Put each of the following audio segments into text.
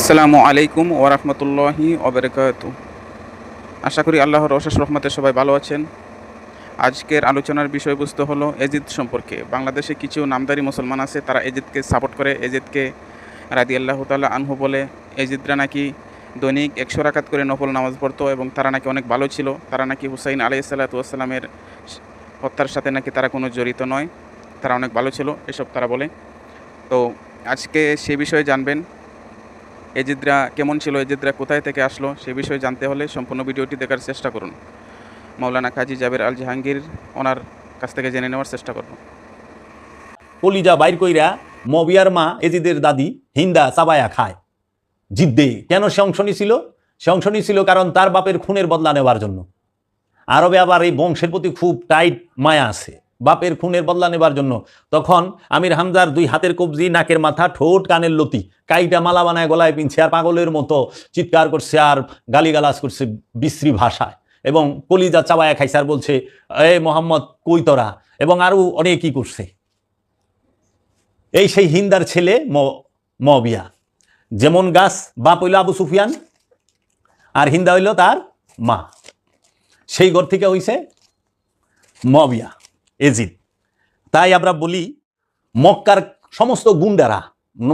আসসালামু আলাইকুম ওরহমতুল্লাহি ওবরাকাতু। আশা করি আল্লাহর অশেষ রহমতে সবাই ভালো আছেন। আজকের আলোচনার বিষয়বস্তু হলো এজিদ সম্পর্কে। বাংলাদেশে কিছু নামদারি মুসলমান আছে, তারা এজিদকে সাপোর্ট করে, এজিদকে রাদিয়াল্লাহু তাআলা আনহু বলে। এজিদরা নাকি দৈনিক 100 রাকাত করে নফল নামাজ পড়তো এবং তারা নাকি অনেক ভালো ছিল। তারা নাকি হুসাইন আলাইহিস সালাতু ওয়াস সালামের হত্যার সাথে নাকি তারা কোনো জড়িত নয়, তারা অনেক ভালো ছিল, এসব তারা বলে। তো আজকে সে বিষয়ে জানবেন, এজিদরা কেমন ছিল, এজিদরা কোথায় থেকে আসলো, সে বিষয়ে জানতে হলে সম্পূর্ণ ভিডিওটি দেখার চেষ্টা করুন। মাওলানা কাজী জাবের আল জাহাঙ্গীর ওনার কাছ থেকে জেনে নেওয়ার চেষ্টা করব। কলিজা বাইর কইরা মবিয়ার মা এজিদের দাদি হিন্দা চাবায়া খায় জিদ্দে। কেন সে অংশ নিছিল? সে অংশ নিছিল কারণ তার বাপের খুনের বদলা নেওয়ার জন্য। আরবে আবার এই বংশের প্রতি খুব টাইট মায়া আছে, বাপের খুনের বদলা নেবার জন্য। তখন আমির হামজার 2 হাতের কবজি, নাকের মাথা, ঠোঁট, কানের লতি কাইটা মালা বানায় গলায় পিনছে আর পাগলের মতো চিৎকার করছে আর গালিগালাজ করছে বিশ্রী ভাষায়, এবং কলিজা চাবায়া খাইছে আর বলছে এ মোহাম্মদ কই তোরা, এবং আরো অনেকই করছে। এই সেই হিন্দার ছেলে মবিয়া। যেমন গাছ বাপ হইল আবু সুফিয়ান আর হিন্দা হইল তার মা, সেই ঘর থেকে হইছে মবিয়া এজিদ। তাই আমরা বলি মক্কার সমস্ত গুন্ডারা,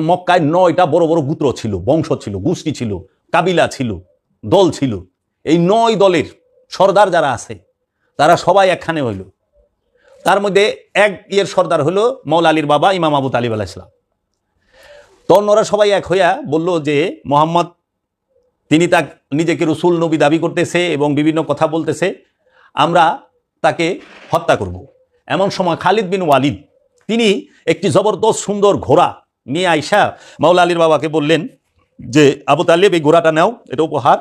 মক্কায় 9টা বড় বড় গোত্র ছিল, বংশ ছিল, গোষ্ঠী ছিল, কাবিলা ছিল, দল ছিল। এই 9 দলের সর্দার যারা আছে তারা সবাই একখানে হইল। তার মধ্যে এক সর্দার হলো মৌলা আলীর বাবা ইমাম আবু তালিব আলাইহিস সালাম। তখন ওরা সবাই এক হইয়া বলল যে মোহাম্মদ তিনি তা নিজেকে রসুল নবী দাবি করতেছে এবং বিভিন্ন কথা বলতেছে, আমরা তাকে হত্যা করব। এমন সময় খালিদ বিন ওয়ালিদ তিনি একটি জবরদস্ত সুন্দর ঘোড়া নিয়ে আইসা মৌলা আলীর বাবাকে বললেন যে আবু তালিব এই ঘোড়াটা নাও, এটা উপহার,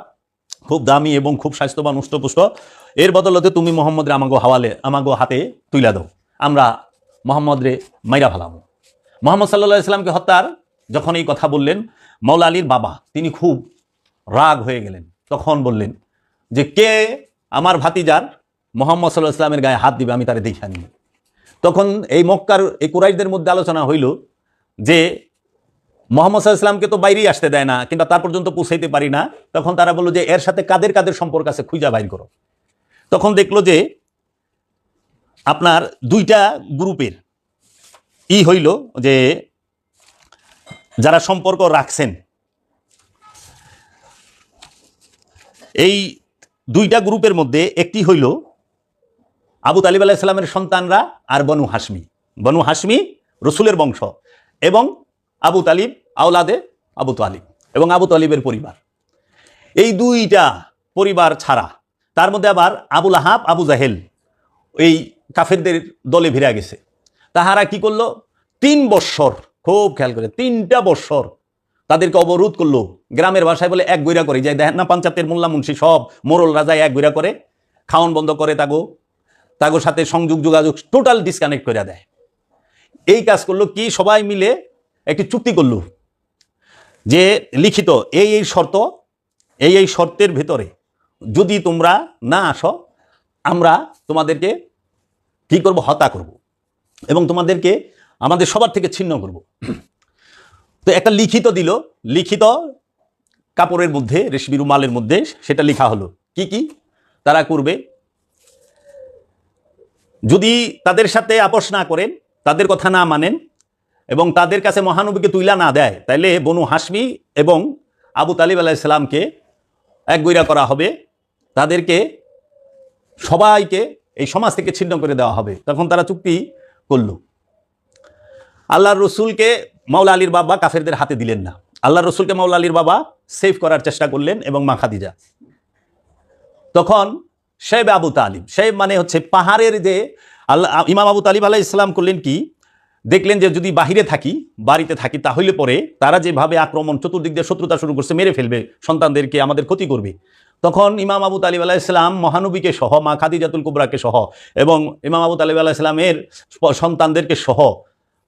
খুব দামি এবং খুব স্বাস্থ্যবান, উষ্টপুষ্ট। এর বদলতে তুমি মোহাম্মদ রে আমাগো হাতে তুইলা দাও, আমরা মোহাম্মদ রে মাইরা ফেলাম। মোহাম্মদ সাল্লাল্লাহু আলাইহি সাল্লামকে হত্যার যখন এই কথা বললেন, মৌলা আলীর বাবা তিনি খুব রাগ হয়ে গেলেন। তখন বললেন যে কে আমার ভাতিজার মোহাম্মদ সাল্লাল্লাহু আলাইহি সাল্লামের গায়ে হাত দিবে, আমি তারে দেখা নিই। তখন এই মক্কার এই কুরাইশদের মধ্যে আলোচনা হইল যে মোহাম্মদ সাল্লাল্লাহু আলাইহি সাল্লামকে তো বাইরেই আসতে দেয় না, কিংবা তার পর্যন্ত পৌঁছাইতে পারি না। তখন তারা বলল যে এর সাথে কাদের কাদের সম্পর্ক আছে খুঁজা বাইর করো। তখন দেখলো যে আপনার 2টা গ্রুপের হইল যে যারা সম্পর্ক রাখছেন, এই 2টা গ্রুপের মধ্যে একটি হইল আবু তালিব আলাইহিস সালামের সন্তানরা আর বনু হাশমি। বনু হাশমি রসুলের বংশ, এবং আবু তালিব আওলাদে আবু তালিব এবং আবু তালিবের পরিবার। এই 2টা পরিবার ছাড়া তার মধ্যে আবার আবু লাহাব, আবু জাহেল এই কাফেরদের দলে ভিড়া গেছে। তাহারা কি করলো, 3 বৎসর, খুব খেয়াল করে 3টা বৎসর তাদেরকে অবরোধ করলো। গ্রামের ভাষায় বলে এক গৈরা করে, যাই দেখেন না পঞ্চায়েতের মোল্লা মুন্সি সব মোরল রাজায় এক গৈরা করে, খাওয়ান বন্ধ করে, তাগোর সাথে সংযোগ যোগাযোগ টোটাল ডিসকানেক্ট করে দেয়। এই কাজ করলো কি, সবাই মিলে একটি চুক্তি করলো যে লিখিত এই শর্ত, এই শর্তের ভেতরে যদি তোমরা না আসো আমরা তোমাদেরকে কি করব, হত্যা করব এবং তোমাদেরকে আমাদের সবার থেকে ছিন্ন করব। তো একটা লিখিত দিল, লিখিত কাপড়ের মধ্যে, রেশমি রুমালের মধ্যে সেটা লেখা হলো কি কি তারা করবে। যদি তাদের সাথে আপোষ না করেন, তাদের কথা না মানেন এবং তাদের কাছে মহানবীকে তুইলা না দেয়, তাইলে বনু হাশমি এবং আবু তালিব আলাইহিস সালামকে এক গৈরা করা হবে, তাদেরকে সবাইকে এই সমাজ থেকে ছিন্ন করে দেওয়া হবে। তখন তারা চুক্তি করল। আল্লাহর রসুলকে মাওলা আলীর বাবা কাফেরদের হাতে দিলেন না। আল্লাহর রসুলকে মাওলা আলীর বাবা সেভ করার চেষ্টা করলেন এবং মা খাদিজা। তখন শেব আবু তালিব, শেব মানে হচ্ছে পাহাড়ের যে ইমাম আবু তালিব আলাইহিস সালাম করলেন কি, দেখলেন যে যদি বাহিরে থাকি, বাড়িতে থাকি, তাহলে পরে তারা যেভাবে আক্রমণ, চতুর্দিক দিয়ে শত্রুতা শুরু করছে, মেরে ফেলবে সন্তানদেরকে, আমাদের ক্ষতি করবে। তখন ইমাম আবু তালিব আলাইহিস সালাম মহানবীকে সহ, মা খাদিজাতুল কুবরাকে সহ এবং ইমাম আবু তালিব আলাইহিস সালামের সন্তানদেরকে সহ,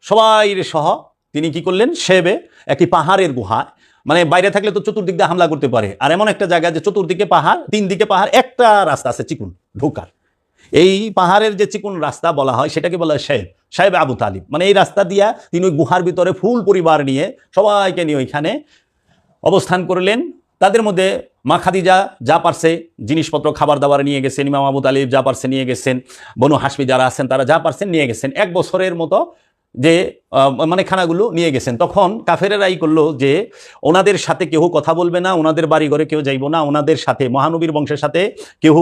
সবাই সহ তিনি কি করলেন, শেবে একটি পাহাড়ের গুহা, মানে বাইরে থাকলে তো চতুর্দিক দিয়ে হামলা করতে পারে, আর এমন একটা জায়গা যে চতুর্দিকে পাহাড়, 3 দিকে পাহাড়, একটা রাস্তা আছে চিকুন ঢোকার। এই পাহাড়ের যে চিকুন রাস্তা বলা হয় সেটাকে বলা হয় সাহেব আবু তালিব। মানে এই রাস্তা দিয়া তিনি ওই গুহার ভিতরে ফুল পরিবার নিয়ে সবাইকে নিয়ে ওইখানে অবস্থান করলেন। তাদের মধ্যে মা খাদিজা যা পারছে জিনিসপত্র খাবার দাবার নিয়ে গেছেন, ইমাম আবু তালিব যা পারছে নিয়ে গেছেন, বনু হাসমি যারা আছেন তারা যা পারছেন নিয়ে গেছেন, 1 বছরের মতো যে মানে খানাগুলো নিয়ে গেছেন। তখন কাফেরেরাই করলো যে ওনাদের সাথে কেউ কথা বলবে না, ওনাদের বাড়ি ঘরে কেউ যাইব না, ওনাদের সাথে মহানবীর বংশের সাথে কেউ,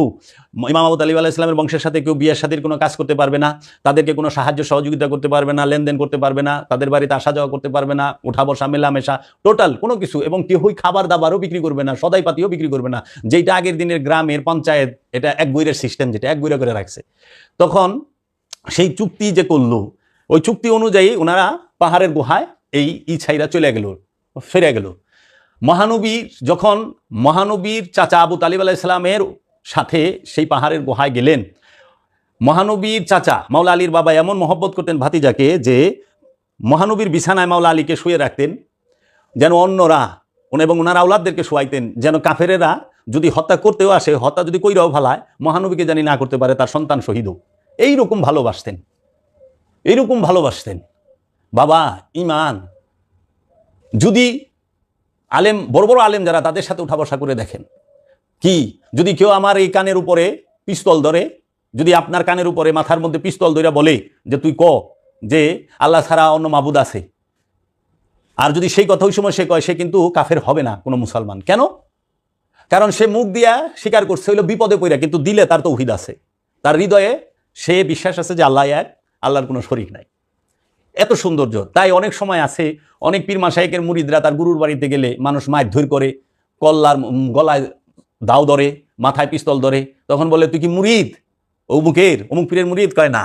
ইমাম আবু তালিব আলাইহিস সালামের বংশের সাথে কেউ বিয়ের শাদীর কোনো কাজ করতে পারবে না, তাদেরকে কোনো সাহায্য সহযোগিতা করতে পারবে না, লেনদেন করতে পারবে না, তাদের বাড়িতে আসা যাওয়া করতে পারবে না, উঠা বসা মেলামেশা টোটাল কোনো কিছু, এবং কেউই খাবার দাবারও বিক্রি করবে না, সদাইপাতিও বিক্রি করবে না, যেটা আগের দিনের গ্রামের পঞ্চায়েত এটা এক বইয়ের সিস্টেম, যেটা এক বইরা করে রাখছে। তখন সেই চুক্তি যে করলো, ওই চুক্তি অনুযায়ী ওনারা পাহাড়ের গুহায় এই ছাইরা চলে গেল, ফিরে গেল। যখন মহানবীর চাচা আবু তালিব আলাইহিস সালামের সাথে সেই পাহাড়ের গুহায় গেলেন, মহানবীর চাচা মাওলা আলীর বাবা এমন মহব্বত করতেন ভাতিজাকে যে মহানবীর বিছানায় মাওলা আলীকে শুয়ে রাখতেন, যেন অন্যরা এবং ওনার আওলাদদেরকে শোয়াইতেন, যেন কাফেরেরা যদি হত্যা করতেও আসে, হত্যা যদি কইরাও ভালায়, মহানবীকে জানি না করতে পারে, তার সন্তান শহীদ হোক। এইরকম ভালোবাসতেন, এইরকম ভালোবাসতেন। বাবা ইমান, যদি আলেম, বড় বড় আলেম যারা, তাদের সাথে উঠা বসা করে দেখেন, কি যদি কেউ আমার এই কানের উপরে পিস্তল ধরে, যদি আপনার কানের উপরে মাথার মধ্যে পিস্তল ধরে বলে যে তুই যে আল্লাহ ছাড়া অন্য মাবুদ আছে, আর যদি সেই কথা ওই সময় সে কয়, সে কিন্তু কাফের হবে না কোনো মুসলমান। কেন? কারণ সে মুখ দিয়া স্বীকার করছে হইলো বিপদে পড়া, কিন্তু দিলে তার তৌহিদ আছে, তার হৃদয়ে সে বিশ্বাস আছে যে আল্লাহ এক, আল্লাহর কোনো শরীক নাই। এত সৌন্দর্য। তাই অনেক সময় আছে, অনেক পীর মাশায়েখের মুরিদরা তার গুরুর বাড়িতে গেলে মানুষ মারধর করে, কল্লার গলায় দাও ধরে, মাথায় পিস্তল ধরে, তখন বলে তুই কি মুরিদ অমুক পীরের মুরিদ? কয় না,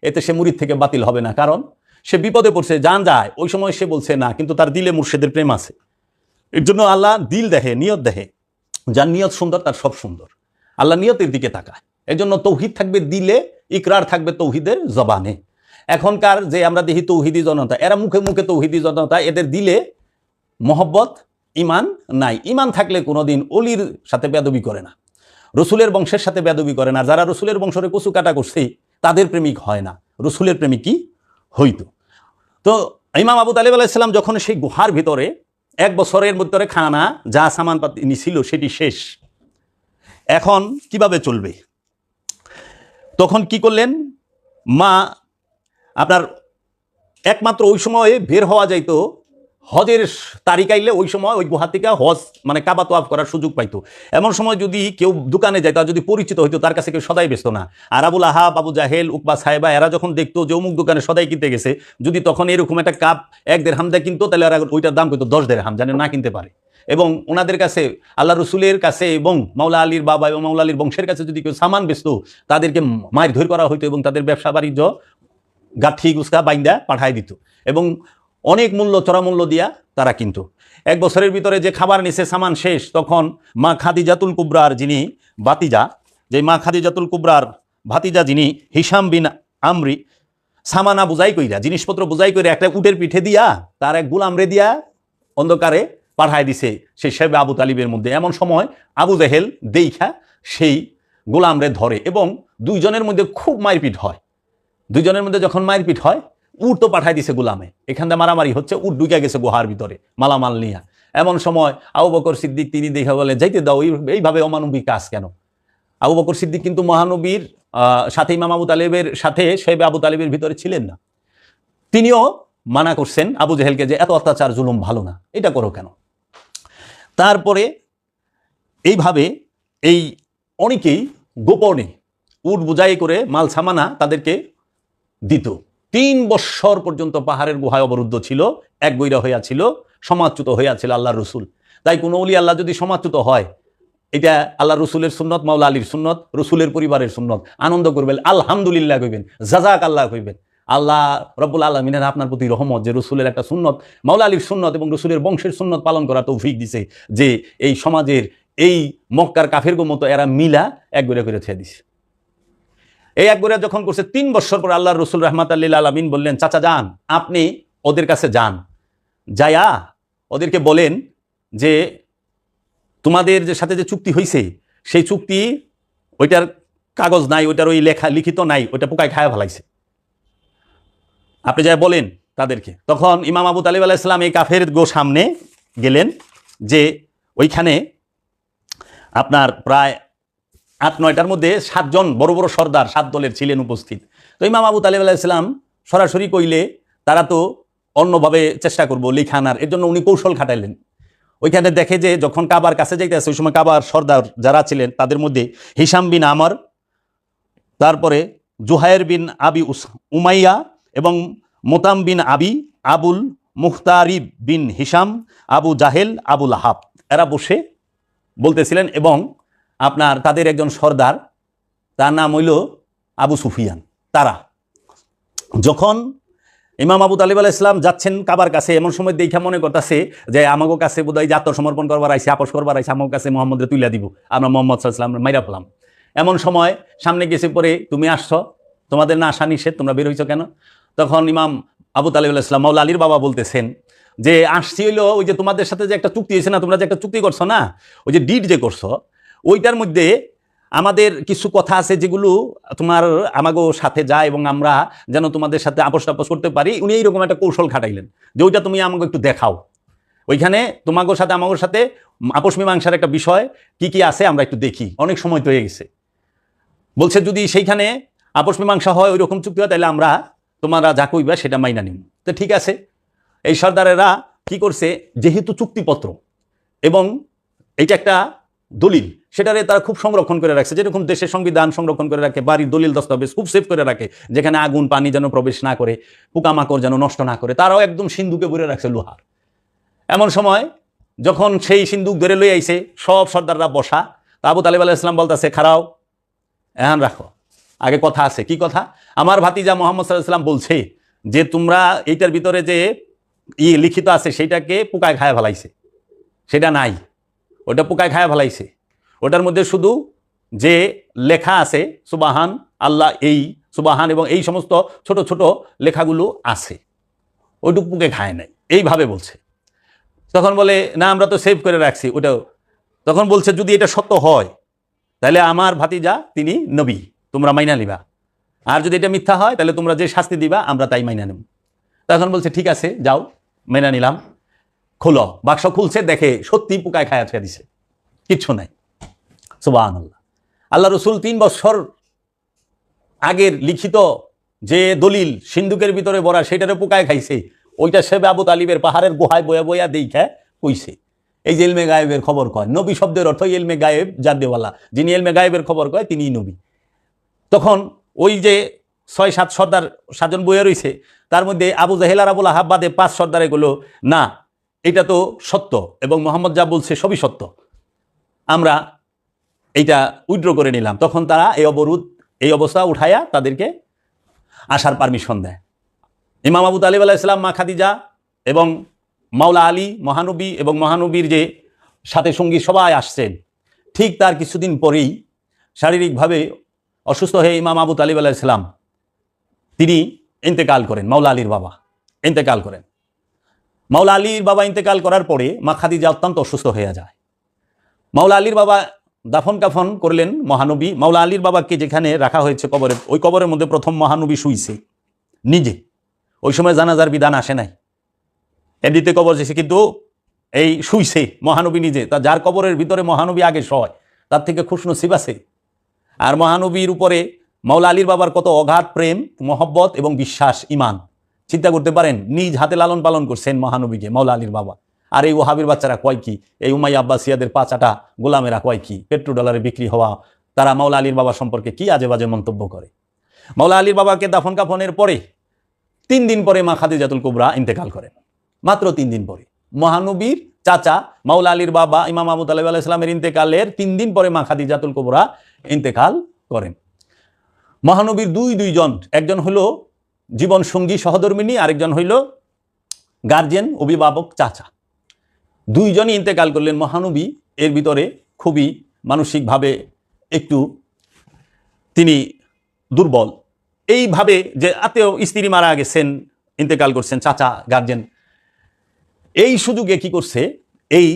এতে সে মুরিদ থেকে বাতিল হবে না, কারণ সে বিপদে পড়ছে, জান যায়। ওই সময় সে বলছে না, কিন্তু তার দিলে মুর্শিদের প্রেম আছে। এর জন্য আল্লাহ দিল দেখে, নিয়ত দেখে, যার নিয়ত সুন্দর তার সব সুন্দর। আল্লাহ নিয়তের দিকে তাকায়। এর জন্য তৌহিদ থাকবে দিলে, ইকরার থাকবে তৌহিদের জবানে। এখনকার যে আমরা দেখি তৌহিদি জনতা, এরা মুখে মুখে তৌহিদি জনতা, এদের দিলে মহব্বত, ইমান নাই। ইমান থাকলে কোনোদিন অলির সাথে বেয়াদবি করে না, রসুলের বংশের সাথে বেয়াদবি করে না। যারা রসুলের বংশরে কচু কাটা করছে তাদের প্রেমিক হয় না, রসুলের প্রেমিকই হইতো। তো ইমাম আবু তালিব আলাইহিস সালাম যখন সেই গুহার ভিতরে 1 বছরের মধ্যে খানা যা সামান পাতি ছিল সেটি শেষ, এখন কিভাবে চলবে? তখন কি করলেন? মা আপনার একমাত্র ওই সময়ে বের হওয়া যাইতো, হজের তারিখ আইলে ওই সময় ওই গুহা থেকে হজ মানে কাবা তোয়াফ করার সুযোগ পাইতো। এমন সময় যদি কেউ দোকানে যায়, তার যদি পরিচিত হইতো, তার কাছে কেউ সদাই বেচতো না। আর আবুল আহাব, আবু জাহেল, উকবা সাহেবা এরা যখন দেখতো যে অমুক দোকানে সদাই কিনতে গেছে, যদি তখন এরকম একটা কাপ 1 দেড়হাম দিয়ে কিনতো, তাহলে ওরা ওইটার দাম কইতো 10 দেড়হাম, যেন না কিনতে পারে। এবং ওনাদের কাছে, আল্লাহ রসুলের কাছে এবং মাওলা আলীর বাবা এবং মাওলা আলীর বংশের কাছে যদি কেউ সামান বেচতো, তাদেরকে মারধর করা হইতো এবং তাদের ব্যবসা বাণিজ্য গাঠি গুসকা বাইন্দা পাঠায় দিত, এবং অনেক মূল্য, চড়া মূল্য দিয়া তারা কিন্তু 1 বছরের ভিতরে যে খাবার নিছে, সামান শেষ। তখন মা খাদিজাতুল কুবরার যিনি ভাতিজা, যে মা খাদিজাতুল কুবরার ভাতিজা যিনি হিশাম বিন আমরি, সামানা বুঝাই কইরা, জিনিসপত্র বুঝাই করে একটা উটের পিঠে দিয়া তার এক গুলামরে দিয়া অন্ধকারে পাঠায় দিছে সেই শেবে আবু তালিবের মধ্যে। এমন সময় আবু জাহেল দেইখা সেই গোলামরে ধরে, এবং দুইজনের মধ্যে খুব মারপিট হয়। দুইজনের মধ্যে যখন মারপিট হয়, উট তো পাঠাই দিছে গোলামে, এখান থেকে মারামারি হচ্ছে, উট ঢুকে গেছে গুহার ভিতরে মালামাল নিয়ে। এমন সময় আবু বকর সিদ্দিক তিনি দেখা বলে, যাইতে দাও, এইভাবে অমানবিক কাজ কেন? আবু বকর সিদ্দিক কিন্তু মহানবীর সাথে, ইমাম আবু তালেবের সাথে শোয়েবে আবু তালেবের ভিতরে ছিলেন না। তিনিও মানা করছেন আবু জাহেলকে যে এত অত্যাচার জুলুম ভালো না, এটা করো কেন? তারপরে এইভাবে এই অনেকেই গোপনে উট বুঝাই করে মাল সামানা তাদেরকে দিত। 3 বৎসর পর্যন্ত পাহাড়ের গুহায় অবরুদ্ধ ছিল, এক বৈরা হইয়াছিল, সমাজচ্যুত হইয়াছিল আল্লাহর রসুল। তাই কোনো ওলি আল্লাহ যদি সমাজচ্যুত হয়, এটা আল্লাহ রসুলের সুন্নত, মাওলা আলীর সুন্নত, রসুলের পরিবারের সুন্নত। আনন্দ করবেন, আলহামদুলিল্লাহ কইবেন, জাযাক আল্লাহ কইবেন। আল্লাহ রব্বুল আলামিনের আপনার প্রতি রহমত যে রসুলের একটা সুন্নত, মাওলা আলীর সুন্নত এবং রসুলের বংশের সুন্নত পালন করা তৌফিক দিছে, যে এই সমাজের এই মক্কার কাফের মতো এরা মিলা এক গড়ে করে ছেড়ে দিছে। এই এক গড়ে যখন করছে, 3 বৎসর পর আল্লাহ রসুল রাহমাতাল লিল আলামিন বললেন, চাচা যান, আপনি ওদের কাছে যান, যায়া ওদেরকে বলেন যে তোমাদের যে সাথে যে চুক্তি হয়েছে, সেই চুক্তি ওইটার কাগজ নাই, ওইটার ওই লেখা লিখিত নাই, ওইটা পোকায় খায়া ফেলাইছে, আপনি যা বলেন তাদেরকে। তখন ইমাম আবু তালিব আলাইহিস সালাম এই কাফের সামনে গেলেন, যে ওইখানে আপনার প্রায় 8-9টার মধ্যে 7 জন বড় বড় সর্দার 7 দলের ছিলেন উপস্থিত। তো ইমাম আবু তালেব আলাইহিস সালাম সরাসরি কইলে তারা তো অন্যভাবে চেষ্টা করবো লিখানার, এর জন্য উনি কৌশল খাটাইলেন। ওইখানে দেখে যে যখন কাবার কাছে যাইতেছে ওই সময় কাবার সর্দার যারা ছিলেন তাদের মধ্যে হিসাম বিন আমর, তারপরে জুহায়ের বিন আবি উমাইয়া এবং মোতাম বিন আবি, আবুল মুখতারিব বিন হিসাম, আবু জাহেল, আবু লাহাব এরা বসে বলতেছিলেন এবং আপনার তাদের একজন সর্দার তার নাম হইল আবু সুফিয়ান। তারা যখন ইমাম আবু তালিব আলাইহিস সালাম যাচ্ছেন কাবার কাছে, এমন সময় দেখা মনে করতেছে যে আমাগো কাছে বোধহয় যে আত্মসমর্পণ করবার আইসে, আপোষ করবার আইসে, আমার কাছে মোহাম্মদরে তুইলা দিব, আমরা মোহাম্মদ সাল্লাল্লাহু আলাইহি ওয়াসাল্লাম মাইরা ফেলাম। এমন সময় সামনে গেছে পরে তুমি আসছো, তোমাদের না আসা নিষেধ, তোমরা বের হইছো কেন? তখন ইমাম আবু তালিব আলাইহিস সালাম মাওলা আলীর বাবা বলতেছেন যে আসছি হইলো ওই যে তোমাদের সাথে যে একটা চুক্তি হয়েছে না, তোমরা যে একটা চুক্তি করছো না, ওই যে ডিড যে করছো ওইটার মধ্যে আমাদের কিছু কথা আছে যেগুলো তোমার আমাগো সাথে যায় এবং আমরা যেন তোমাদের সাথে আপোষ টাপোষ করতে পারি। উনি এইরকম একটা কৌশল খাটাইলেন যে ওইটা তুমি আমাকে একটু দেখাও, ওইখানে তোমাগোর সাথে আমাগোর সাথে আপোষ মীমাংসার একটা বিষয় কি কি আছে আমরা একটু দেখি, অনেক সময় তো হয়ে গেছে। বলছে যদি সেইখানে আপোষ মীমাংসা হয় ওই রকম চুক্তি হয় তাহলে আমরা তোমরা যা কইবা সেটা মাইনা নিব। তো ঠিক আছে, এই সর্দারেরা কি করছে, যেহেতু চুক্তিপত্র এবং এইটা একটা দলিল, সেটারে তারা খুব সংরক্ষণ করে রাখছে, যেরকম দেশের সংবিধান সংরক্ষণ করে রাখে, বাড়ির দলিল দস্তাবেজ খুব সেভ করে রাখে, যেখানে আগুন পানি যেন প্রবেশ না করে, পোকামাকড় যেন নষ্ট না করে, তারাও একদম সিন্ধুকে ভরে রাখছে লোহার। এমন সময় যখন সেই সিন্ধুক ধরে লই আইছে সব সর্দাররা বসা, তা আবু তালেব আলাইহিস সালাম বলতেছে খাড়াও, এখন রাখো, আগে কথা আছে। কি কথা? আমার ভাতিজা মোহাম্মদ সাল্লাল্লাহু আলাইহি ওয়াসাল্লাম বলছে যে তোমরা এইটার ভিতরে যে লিখিত আছে সেইটাকে পোকায় খায় ফেলাইছে, সেটা নাই, ওটা পোকায় খায় ফেলাইছে। ওটার মধ্যে শুধু যে লেখা আছে সুবাহান আল্লাহ, এই সুবাহান এবং এই সমস্ত ছোট ছোট লেখাগুলো আছে, ওইটুকু পোকে খায় নাই, এইভাবে বলছে। তখন বলে না আমরা তো সেভ করে রাখছি ওটাও। তখন বলছে যদি এটা সত্য হয় তাহলে আমার ভাতিজা তিনি নবী, তোমরা মাইনা নিবা, আর যদি এটা মিথ্যা হয় তাহলে তোমরা যে শাস্তি দিবা আমরা তাই মাইনা নেব। তখন বলছে ঠিক আছে যাও, মাইনা নিলাম। খোলো, বাক্স খুলছে, দেখে সত্যি পোকায় খায়া ছেড়ে দিছে, কিচ্ছু নাই। সুবহানাল্লাহ। আল্লাহ রসুল 3 বছর আগের লিখিত যে দলিল সিন্ধুকের ভিতরে ভরা সেটারে পোকায় খাইছে, ওইটা সেবে আবু তালিবের পাহাড়ের গুহায় বয়া বয়া দেখা কইছে। এই যে ইলমে গায়েবের খবর কয়, নবী শব্দের অর্থ ইলমে গায়েব যার দেওয়ালা, যিনি ইলমে গায়েবের খবর কয় তিনিই নবী। তখন ওই যে 6-7 সর্দার 7 জন বইয়া রয়েছে, তার মধ্যে আবু জাহেল আর আবু লাহাব বাদে 5 সর্দারে গুলো না এটা তো সত্য এবং মোহাম্মদ যা বলছে সবই সত্য, আমরা এইটা উইথড্র করে নিলাম। তখন তারা এই অবস্থা উঠাইয়া তাদেরকে আসার পারমিশন দেয়। ইমাম আবু তালিব আলাইহিস সালাম, মা খাদিজা এবং মাওলা আলী মহানবী এবং মহানবীর যে সাথে সঙ্গী সবাই আসছেন। ঠিক তার কিছুদিন পরেই শারীরিকভাবে অসুস্থ হয়ে ইমাম আবু তালিব আলাইহিস সালাম তিনি ইন্তেকাল করেন, মাওলা আলীর বাবা ইন্তেকাল করেন। মাওলা আলীর বাবা ইন্তেকাল করার পরে মা খাদিজা অত্যন্ত অসুস্থ হয়ে যায়। মাওলা আলীর বাবা দাফন কাফন করলেন মহানবী। মাওলা আলীর বাবাকে যেখানে রাখা হয়েছে কবরে, ওই কবরের মধ্যে প্রথম মহানবী শুইছে নিজে। ওই সময় জানাজার বিধান আসে নাই, এমনিতে কবর যেছে, কিন্তু এই শুইছে মহানবী নিজে। তা যার কবরের ভিতরে মহানবী আগে শয় তার থেকে খুশনসিব আছে। আর মহানবীর উপরে মাওলা আলীর বাবার কত অগাধ প্রেম, মহব্বত এবং বিশ্বাস, ইমান, চিন্তা করতে পারেন। নিজ হাতে লালন পালন করছেন মহানবীকে মাওলা আলীর বাবা। আর এই ওহাবির বাচ্চারা কয় কি, এই উমাইয়া আব্বাসিয়াদের 5 গোলামেরা কয় কি, $1 বিক্রি হওয়া, তারা মাওলা আলীর বাবা সম্পর্কে কি আজে বাজে মন্তব্য করে। মাওলা আলীর বাবাকে দাফন কাফনের পরে 3 দিন পরে মা খাদিজাতুল কুবরা ইন্তেকাল করেন। মাত্র 3 দিন পরে মহানবীর চাচা মাওলা আলীর বাবা ইমাম আবু তালেব আলাইহিস সালামের ইন্তেকালের 3 দিন পরে মা খাদিজাতুল কুবরা ইন্তেকাল করেন। মহানবীর দুইজন, একজন হলো জীবন সঙ্গী সহধর্মিনী, আরেকজন হইল গার্জিয়ান অভিভাবক চাচা। 2 জনই ইন্তেকাল করলেন। মহানবী এর ভিতরে খুবই মানসিকভাবে একটু তিনি দুর্বল। এইভাবে যে আত্মীয় স্ত্রী মারা গেছেন, ইন্তেকাল করছেন, চাচা গার্জিয়ান, এই সুযোগে কি করছে, এই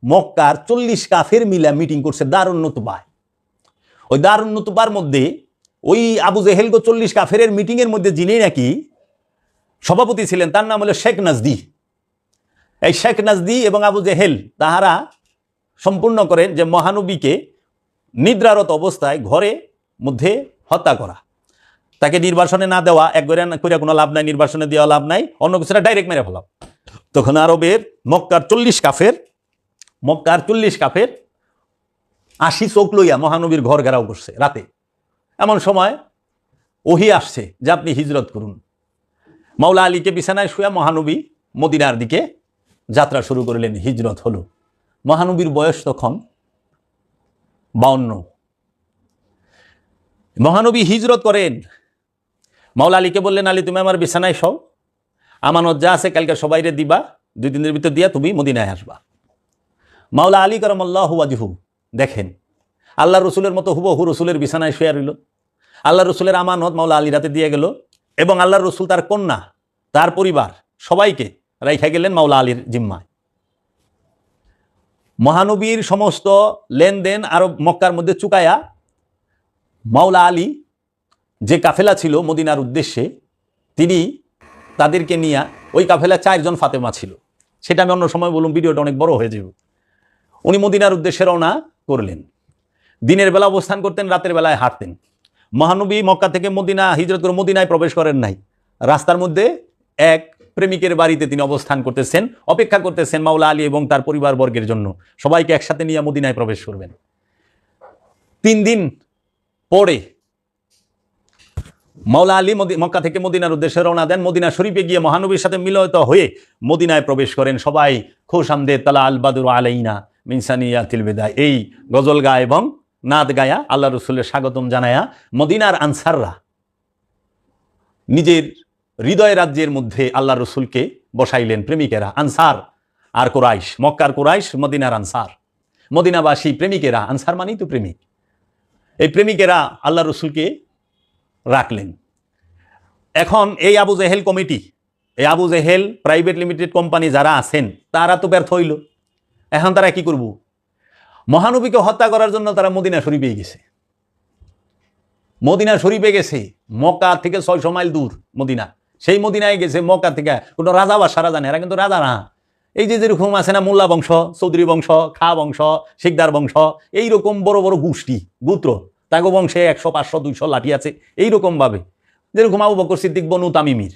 মক্কার 40 কাফের মিলা মিটিং করছে দারুন নতুবায়। ওই দারুন নতুবার মধ্যে ওই আবু জেহেল 40 কাফের মিটিংয়ের মধ্যে যিনি নাকি সভাপতি ছিলেন তার নাম হলো শেখ নাজদি। এই শেখ নাজদি এবং আবু জেহেল তাহারা সম্পূর্ণ করেন যে মহানবীকে নিদ্রারত অবস্থায় ঘরে মধ্যে হত্যা করা, তাকে নির্বাসনে না দেওয়া, এক করে কোনো লাভ নাই, নির্বাসনে দেওয়া লাভ নাই, অন্য কিছুটা ডাইরেক্ট মেরে ফেলা। তখন আরবের মক্কার 40 কাফের 80 চোখ লইয়া মহানবীর ঘর ঘেরাও করছে রাতে। এমন সময় ওহী আসছে যে আপনি হিজরত করুন। মাওলা আলীকে বিছানায় শুয়ে মহানবী মদিনার দিকে যাত্রা শুরু করলেন, হিজরত হলো। মহানবীর বয়স তখন 52। মহানবী হিজরত করেন। মাওলা আলীকে বললেন, আলী তুমি আমার বিছানায় শও, আমানত যা আছে কালকে সবাইরে দিবা, 2 দিনের ভিতর দিয়া তুমি মদিনায় আসবা। মাওলা আলী কারামাল্লাহু ওয়াজহু দেখেন আল্লাহ রসুলের মতো হুবহু রসুলের বিছানায় শুয়ে রইল। আল্লাহ রসুলের আমানত মাওলা আলী রাতে দিয়ে গেল, এবং আল্লাহ রসুল তার কন্যা, তার পরিবার সবাইকে রাইখা গেলেন মাওলা আলীর জিম্মায়। মহানবীর সমস্ত লেনদেন আরব মক্কার মধ্যে চুকায়া মাওলা আলী যে কাফেলা ছিল মদিনার উদ্দেশ্যে, তিনি তাদেরকে নিয়ে, ওই কাফেলা 4 জন ফাতেমা ছিল, সেটা আমি অন্য সময় বলুন, ভিডিওটা অনেক বড় হয়ে যাবে। উনি মদিনার উদ্দেশ্যে রওনা করলেন। দিনের বেলা অবস্থান করতেন, রাতের বেলায় হাঁটতেন। মহানবী মক্কা থেকে মদিনা হিজরত করে মদিনায় প্রবেশ করেন নাই। রাস্তার মধ্যে এক প্রেমিকের বাড়িতে তিনি অবস্থান করতেছেন, অপেক্ষা করতেছেন মাওলা আলী এবং তার পরিবারবর্গের জন্য, সবাইকে একসাথে নিয়ে মদিনায় প্রবেশ করবেন। 3 দিন পরে মাওলা আলী মক্কা থেকে মদিনার উদ্দেশ্যে রওনা দেন। মদিনা শরীফে গিয়ে মহানবীর সাথে মিলিত হয়ে মদিনায় প্রবেশ করেন। সবাই খোশামদে তালা আল বাদুর আলাইনা মিনসানিয়াতিল বিদা, এই গজল গায় এবং নাদ গায়া আল্লাহ রসুলের স্বাগতম জানায়া মদিনার আনসাররা নিজের হৃদয় রাজ্যের মধ্যে আল্লাহ রসুলকে বসাইলেন। প্রেমিকেরা আনসার আর কোরাইশ, মক্কার কোরাইশ, মদিনার আনসার, মদিনাবাসী প্রেমিকেরা, আনসার মানেই তো প্রেমিক, এই প্রেমিকেরা আল্লাহ রসুলকে রাখলেন। এখন এই আবু জেহেল কমিটি, এই Abu Jahl private limited company যারা আছেন তারা তো ব্যর্থ হইল। এখন তারা কি করব? মহানবীকে হত্যা করার জন্য তারা মদিনা শরীফে গেছে। মদিনা শরীফে গেছে, মক্কা থেকে 600 মাইল দূর মদিনা, সেই মদিনায় গেছে। মক্কা থেকে কোনো রাজা বা সারা জানে, এরা কিন্তু রাজা না। এই যে যেরকম আছে না মোল্লা বংশ, চৌধুরী বংশ, খা বংশ, শিকদার বংশ, এইরকম বড় বড় গোষ্ঠী গোত্র, তাগো বংশে 100, 500, 200 লাঠি আছে। এইরকম ভাবে যেরকম আবু বকর সিদ্দিক বনু তামিমির,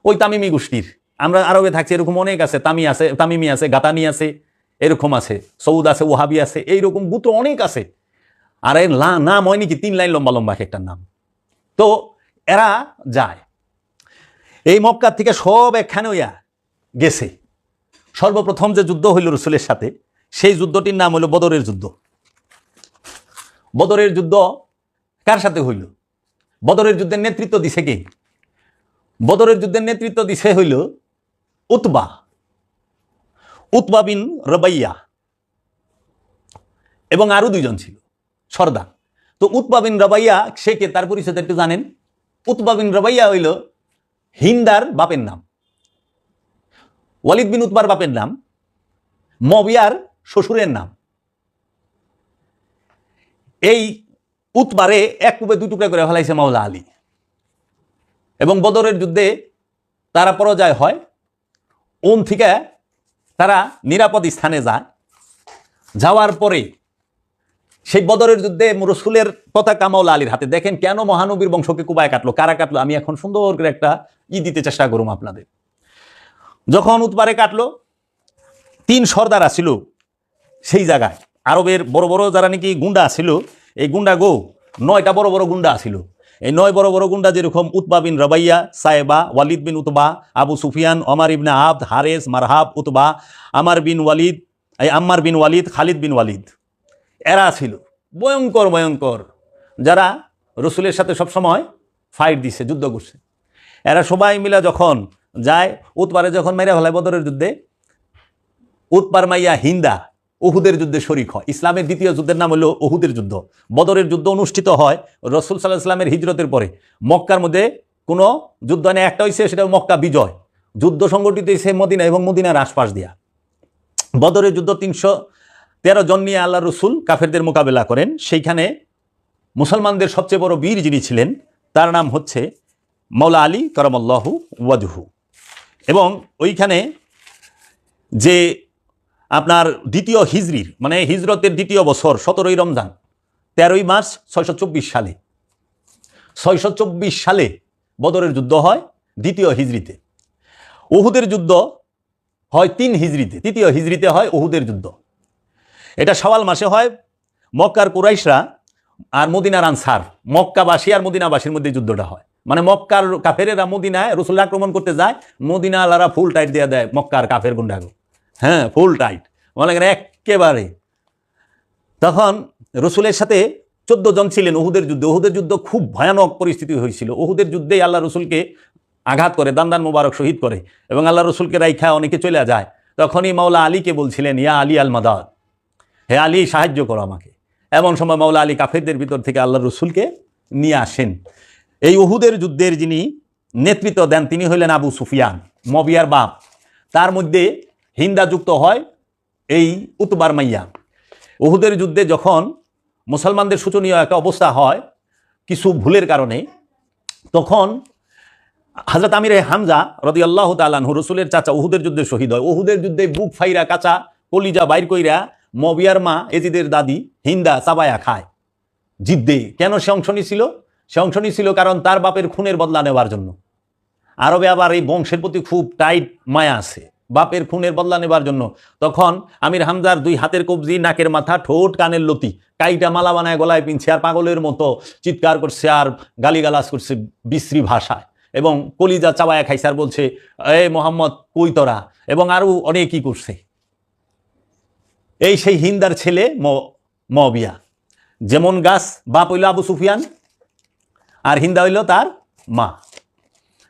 ওই তামিমি গোষ্ঠীর, আমরা আরবে থাকছি এরকম অনেক আছে, তামিমি আছে, গাতানি আছে, এরকম আছে, সৌদ আছে, ওহাবি আছে, এইরকম গোত্র অনেক আছে। আর এর নাম হয় নাকি 3 লাইন লম্বা লম্বা একটা নাম। তো এরা যায়, এই মক্কা থেকে সব একখানে হইয়া গেছে। সর্বপ্রথম যে যুদ্ধ হইল রসুলের সাথে, সেই যুদ্ধটির নাম হইল বদরের যুদ্ধ। বদরের যুদ্ধ কার সাথে হইল? বদরের যুদ্ধের নেতৃত্ব দিছে কে? বদরের যুদ্ধের নেতৃত্ব দিছে হইল উতবা বিন রবাইয়া, এবং আরো 2 জন ছিল সর্দার। তো উতবা বিন রবাইয়া সে কে, তার পরিচয় একটু জানেন? উতবা বিন রবাইয়া হইল হিন্দার বাপের নাম, ওয়ালিদ বিন উতবার বাপের নাম, মুয়াবিয়ার শ্বশুরের নাম। এই উতবারে 1 কুপে 2 টুকরা করে ফেলাইছে মাওলা আলী, এবং বদরের যুদ্ধে তারা পরাজয় হয়। ওন থেকে তারা নিরাপদ স্থানে যায়। যাওয়ার পরে সেই বদরের যুদ্ধে রসুলের পতাকা মাওলা আলীর হাতে। দেখেন কেন মহানবীর বংশকে কুবায় কাটলো, কারা কাটলো, আমি এখন সুন্দর করে একটা দিতে চেষ্টা করুম আপনাদের। যখন উতবারে কাটলো, 3 সর্দার আসিল সেই জায়গায়, আরবের বড় বড় যারা নাকি গুন্ডা ছিল, এই গুন্ডা 9টা বড় বড় গুন্ডা ছিল। এই 9 বড় বড় গুন্ডা যেরকম উতবা বিন রবাইয়া, সায়েবা, ওয়ালিদ বিন উতবা, আবু সুফিয়ান, ওমর ইবনে আবদ, হারেস, মারহাব, উতবা, আম্মার বিন ওয়ালিদ, খালিদ বিন ওয়ালিদ, এরা ছিল ভয়ঙ্কর ভয়ঙ্কর, যারা রসুলের সাথে সবসময় ফাইট দিছে, যুদ্ধ করছে। এরা সবাই মিলে যখন যায়, উতবারে যখন মেরে ফেলায় বদরের যুদ্ধে, উতবার মাইয়া হিন্দা উহুদের যুদ্ধে শরিক হয়। ইসলামের দ্বিতীয় যুদ্ধের নাম হলো উহুদের যুদ্ধ। বদরের যুদ্ধ অনুষ্ঠিত হয় রসুল সাল্লাল্লাহু আলাইহি ওয়াসাল্লামের হিজরতের পরে। মক্কার মধ্যে কোনো যুদ্ধ নেই, একটা হয়েছে, সেটা মক্কা বিজয়। যুদ্ধ সংগঠিত হয়েছে মদিনা এবং মদিনার আশপাশ দিয়া। বদরের যুদ্ধ 313 জন নিয়ে আল্লাহ রসুল কাফেরদের মোকাবেলা করেন। সেইখানে মুসলমানদের সবচেয়ে বড় বীর যিনি ছিলেন, তার নাম হচ্ছে মাওলা আলী কারামাল্লাহু ওয়াজহু। এবং ওইখানে যে আপনার দ্বিতীয় হিজরির মানে হিজরতের দ্বিতীয় বছর 17ই রমজান 13ই মার্চ 624 সালে 624 সালে বদরের যুদ্ধ হয় দ্বিতীয় হিজরিতে। উহুদের যুদ্ধ হয় 3 হিজরিতে, তৃতীয় হিজরিতে হয় উহুদের যুদ্ধ। এটা শাওয়াল মাসে হয়। মক্কার কুরাইশরা আর মদিনার আনসার, মক্কাবাসী আর মদিনাবাসীর মধ্যে যুদ্ধটা হয়। মানে মক্কার কাফেরেরা মদিনায় রসুল আক্রমণ করতে যায়, মদিনা আলারা ফুল টাইট দিয়ে দেয় মক্কার কাফের গুন্ডাগো, হ্যাঁ ফুল টাইট, মনে করেন একেবারে। তখন রসুলের সাথে 14 জন ছিলেন উহুদের যুদ্ধে। উহুদের যুদ্ধ খুব ভয়ানক পরিস্থিতি হয়েছিল। উহুদের যুদ্ধেই আল্লাহ রসুলকে আঘাত করে, দান্দান মুবারক শহীদ করে এবং আল্লাহ রসুলকে রাইখা অনেকে চলে যায়। তখনই মাওলা আলীকে বলছিলেন, ইয়া আলী আল মাদাদ, হে আলী সাহায্য করো আমাকে। এমন সময় মাওলা আলী কাফেরদের ভিতর থেকে আল্লাহ রসুলকে নিয়ে আসেন। এই উহুদের যুদ্ধের যিনি নেতৃত্ব দেন তিনি হইলেন আবু সুফিয়ান, মবিয়ার বাপ। তার মধ্যে হিন্দা যুক্ত হয় এই উতবার মাইয়া। উহুদের যুদ্ধে যখন মুসলমানদের শোচনীয় একটা অবস্থা হয় কিছু ভুলের কারণে, তখন হযরত আমির হামজা রাদিয়াল্লাহু তাআলা আনহু রসুলের চাচা উহুদের যুদ্ধে শহীদ হয়। উহুদের যুদ্ধে বুক ফাইরা কাঁচা কলিজা বাইর কইরা মবিয়ার মা এজিদের দাদি হিন্দা চাবায়া খায় জিদ্দে। কেন সে অংশ নিছিল? সে অংশ নিছিল কারণ তার বাপের খুনের বদলা নেওয়ার জন্য। আরবে আবার এই বংশের প্রতি খুব টাইট মায়া আছে, বাপের খুনের বদলা নেবার জন্য। তখন আমির হামজার 2 হাতের কবজি, নাকের মাথা, ঠোঁট, কানের লতি কাইটা মালা বানায় গলায় পিনছে আর পাগলের মতো চিৎকার করছে আর গালিগালাজ করছে বিশ্রী ভাষায়, এবং কলিজা চাবায়া খাইছে আর বলছে এ মোহাম্মদ কই তোরা, এবং আরও অনেকই করছে। এই সেই হিন্দার ছেলে মবিয়া। যেমন গাছ বাপ হইল আবু সুফিয়ান আর হিন্দা হইল তার মা,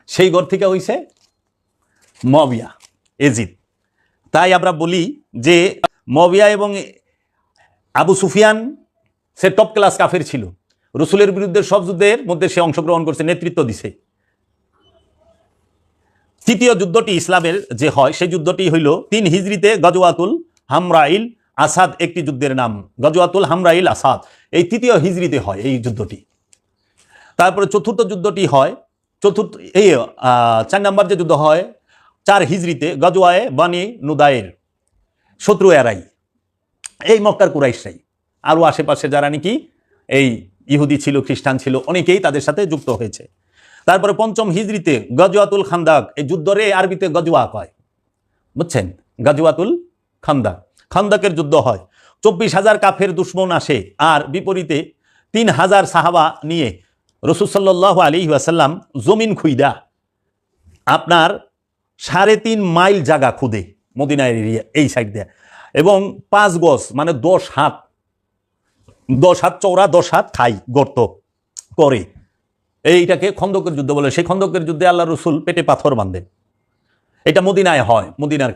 সেই ঘর থেকে হইছে মবিয়া এজিদ। তাই আমরা বলি যে মবিয়া এবং আবু সুফিয়ান সে টপ ক্লাস কাফের ছিল। রসুলের বিরুদ্ধে সব যুদ্ধের মধ্যে সে অংশগ্রহণ করছে, নেতৃত্ব দিছে। তৃতীয় যুদ্ধটি ইসলামের যে হয় সেই যুদ্ধটি হইল 3 হিজরিতে গজওয়াতুল হামরাইল আসাদ, একটি যুদ্ধের নাম গজওয়াতুল হামরাইল আসাদ। এই তৃতীয় হিজরিতে হয় এই যুদ্ধটি। তারপরে চতুর্থ যুদ্ধটি হয় এই 4 নম্বর যে যুদ্ধ হয় 4 হিজরিতে গজওয়ায়ে বানি নুদায়ের, শত্রু এরাই এই মক্কার কুরাইশরাই, আরও আশেপাশে যারা নাকি এই ইহুদি ছিল, খ্রিস্টান ছিল, অনেকেই তাদের সাথে যুক্ত হয়েছে। তারপরে 5ম হিজরিতে গজওয়াতুল খান্দাক, এই যুদ্ধরে আরবিতে গজওয়া কয়, বুঝছেন, গজওয়াতুল খান্দাক, খান্দাকের যুদ্ধ হয়। 24,000 কাফের দুশ্মন আসে আর বিপরীতে 3,000 সাহাবা নিয়ে রাসূল সাল্লাল্লাহু আলাইহি ওয়াসাল্লাম জমিন খুইদা আপনার 3.5 মাইল জায়গা খুদে মদিনা এরিয়া এই সাইড দিয়ে, এবং 5 গজ মানে 10 হাত চওড়া 10 হাত খাই গর্ত করে, এইটাকে খন্দকের যুদ্ধ বলে। সেই খন্দকের যুদ্ধে আল্লাহ রসুল পেটে পাথর বাঁধেন। এটা মদিনায় হয়। মদিনার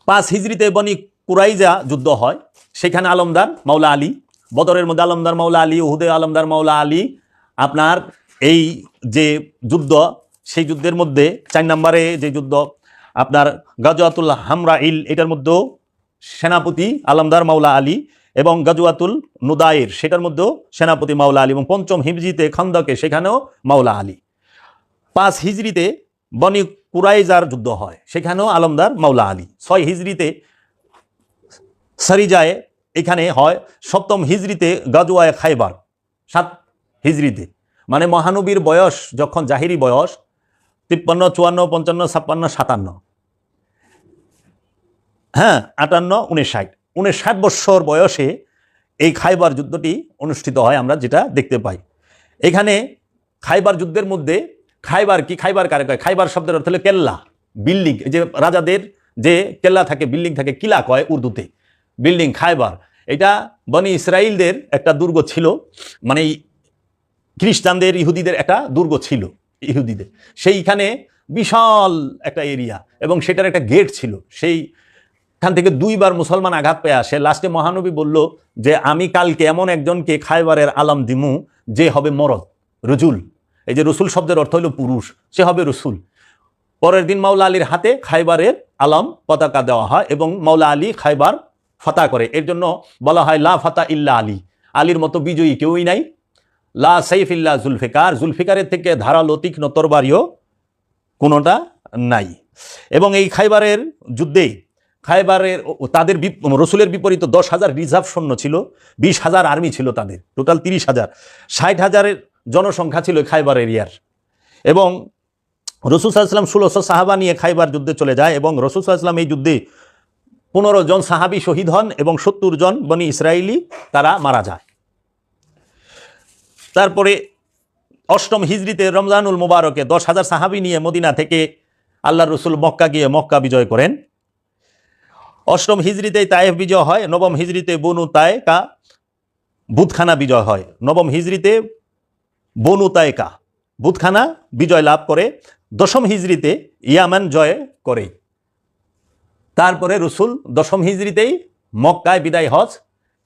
5 হিজরিতে বনি কুরাইজা যুদ্ধ হয়, সেখানে আলমদার মাওলা আলী, বদরের মধ্যে আলমদার মাওলা আলী, উহুদে আলমদার মাওলা আলী। আপনার এই যে যুদ্ধ, সেই যুদ্ধের মধ্যে 4 নম্বরে যে যুদ্ধ আপনার গজওয়াতুল হামরাইল, এটার মধ্যেও সেনাপতি আলমদার মাওলা আলী, এবং গজওয়াতুল নুদায়ের সেটার মধ্যেও সেনাপতি মাওলা আলী, এবং 5ম হিজরিতে খন্দকে সেখানেও মাওলা আলী। 5 হিজরিতে বনি কুরাইজার যুদ্ধ হয়, সেখানেও আলমদার মাওলা আলী। 6 হিজরিতে সারিজায়ে এখানে হয়। 7ম হিজরিতে গজওয়ায়ে খাইবার, 7 হিজরিতে মানে মহানবীর বয়স যখন জাহিরি বয়স 53, 54, 55, 56, 57, হ্যাঁ 58, 59, 59 বৎসর বয়সে এই খাইবার যুদ্ধটি অনুষ্ঠিত হয়, আমরা যেটা দেখতে পাই। এখানে খাইবার যুদ্ধের মধ্যে খাইবার কি, খাইবার কারে কয়? খাইবার শব্দের অর্থ হলো কেল্লা, বিল্ডিং। যে রাজাদের যে কেল্লা থাকে, বিল্ডিং থাকে, কিলা কয় উর্দুতে, বিল্ডিং। খাইবার এটা বনি ইসরাইলদের একটা দুর্গ ছিল, মানে খ্রিস্টানদের ইহুদিদের একটা দুর্গ ছিল ইহুদিদের। সেইখানে বিশাল একটা এরিয়া এবং সেটার একটা গেট ছিল। সেইখান থেকে 2 বার মুসলমান আঘাত পেয়ে আসে। লাস্টে মহানবী বলল যে আমি কালকে এমন একজনকে খাইবারের আলাম দিমু যে হবে মরদ, রজুল। এই যে রসুল শব্দের অর্থ হলো পুরুষ, সে হবে রসুল। পরের দিন মাওলা আলীর হাতে খাইবারের আলাম পতাকা দেওয়া হয় এবং মাওলা আলী খাইবার ফাতা করে। এর জন্য বলা হয় লা ফাতা ইল্লা আলী, আলীর মতো বিজয়ী কেউই নাই। লা সাইফ ইল্লা জুলফিকার, জুলফিকারের থেকে ধারালো তীক্ষ্ণ তরবারিও কোনোটা নাই। এবং এই খাইবারের যুদ্ধে খায়বারের তাদের রসুলের বিপরীত 10,000 রিজার্ভ সৈন্য ছিল, 20,000 আর্মি ছিল তাদের, টোটাল 30,000, 60,000-এর জনসংখ্যা ছিল খায়বার এরিয়ার। এবং রসুল সাল্লাল্লাহু আলাইহি ওয়াসাল্লাম 1600 সাহাবা নিয়ে খায়বার যুদ্ধে চলে যায় এবং রসুল সাল্লাল্লাহু আলাইহি ওয়াসাল্লাম এই যুদ্ধে 15 জন সাহাবী শহীদ হন এবং 70 জন বনি ইসরায়েলি তারা মারা যায়। তারপরে 8ম হিজরিতে রমজানুল মুবারকে 10,000 সাহাবী নিয়ে মদিনা থেকে আল্লাহর রসুল মক্কা গিয়ে মক্কা বিজয় করেন। 8ম হিজরিতে তায়েফ বিজয় হয়। 9ম হিজরিতে বনু তায়েকা বুতখানা বিজয় হয়। 9ম হিজরিতে বনু তায়েকা বুতখানা বিজয় লাভ করে। 10ম হিজরিতে ইয়ামান জয় করে। তারপরে রসুল 10ম হিজরিতেই মক্কায় বিদায় হজ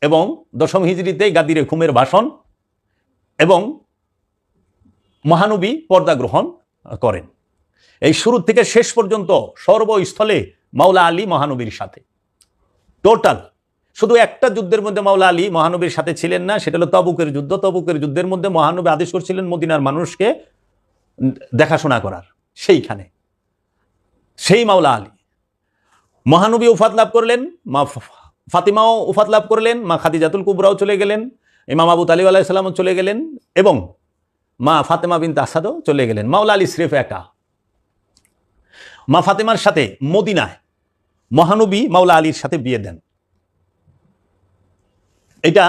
এবং 10ম হিজরিতেই গাদিরে খুমের ভাষণ এবং মহানবী পর্দা গ্রহণ করেন। এই শুরু থেকে শেষ পর্যন্ত সর্বস্থলে মাওলা আলী মহানবীর সাথে। টোটাল শুধু একটা যুদ্ধের মধ্যে মাওলা আলী মহানবীর সাথে ছিলেন না, সেটা হলো তবুকের যুদ্ধ। তবুকের যুদ্ধের মধ্যে মহানবী আদেশ করছিলেন মদিনার মানুষকে দেখাশোনা করার। সেইখানে সেই মাওলা আলী মহানবী উফাত লাভ করলেন, মা ফাতিমাও উফাত লাভ করলেন, মা খাদিজাতুল কুবরাও চলে গেলেন, ইমাম আবু তালিব আলাইহিস সালামও চলে গেলেন এবং মা ফাতেমা বিনতে আসাদও চলে গেলেন। মাওলা আলী স্রেফ একা। মা ফাতেমার সাথে মদিনায় মহানবী মাওলা আলীর সাথে বিয়ে দেন। এটা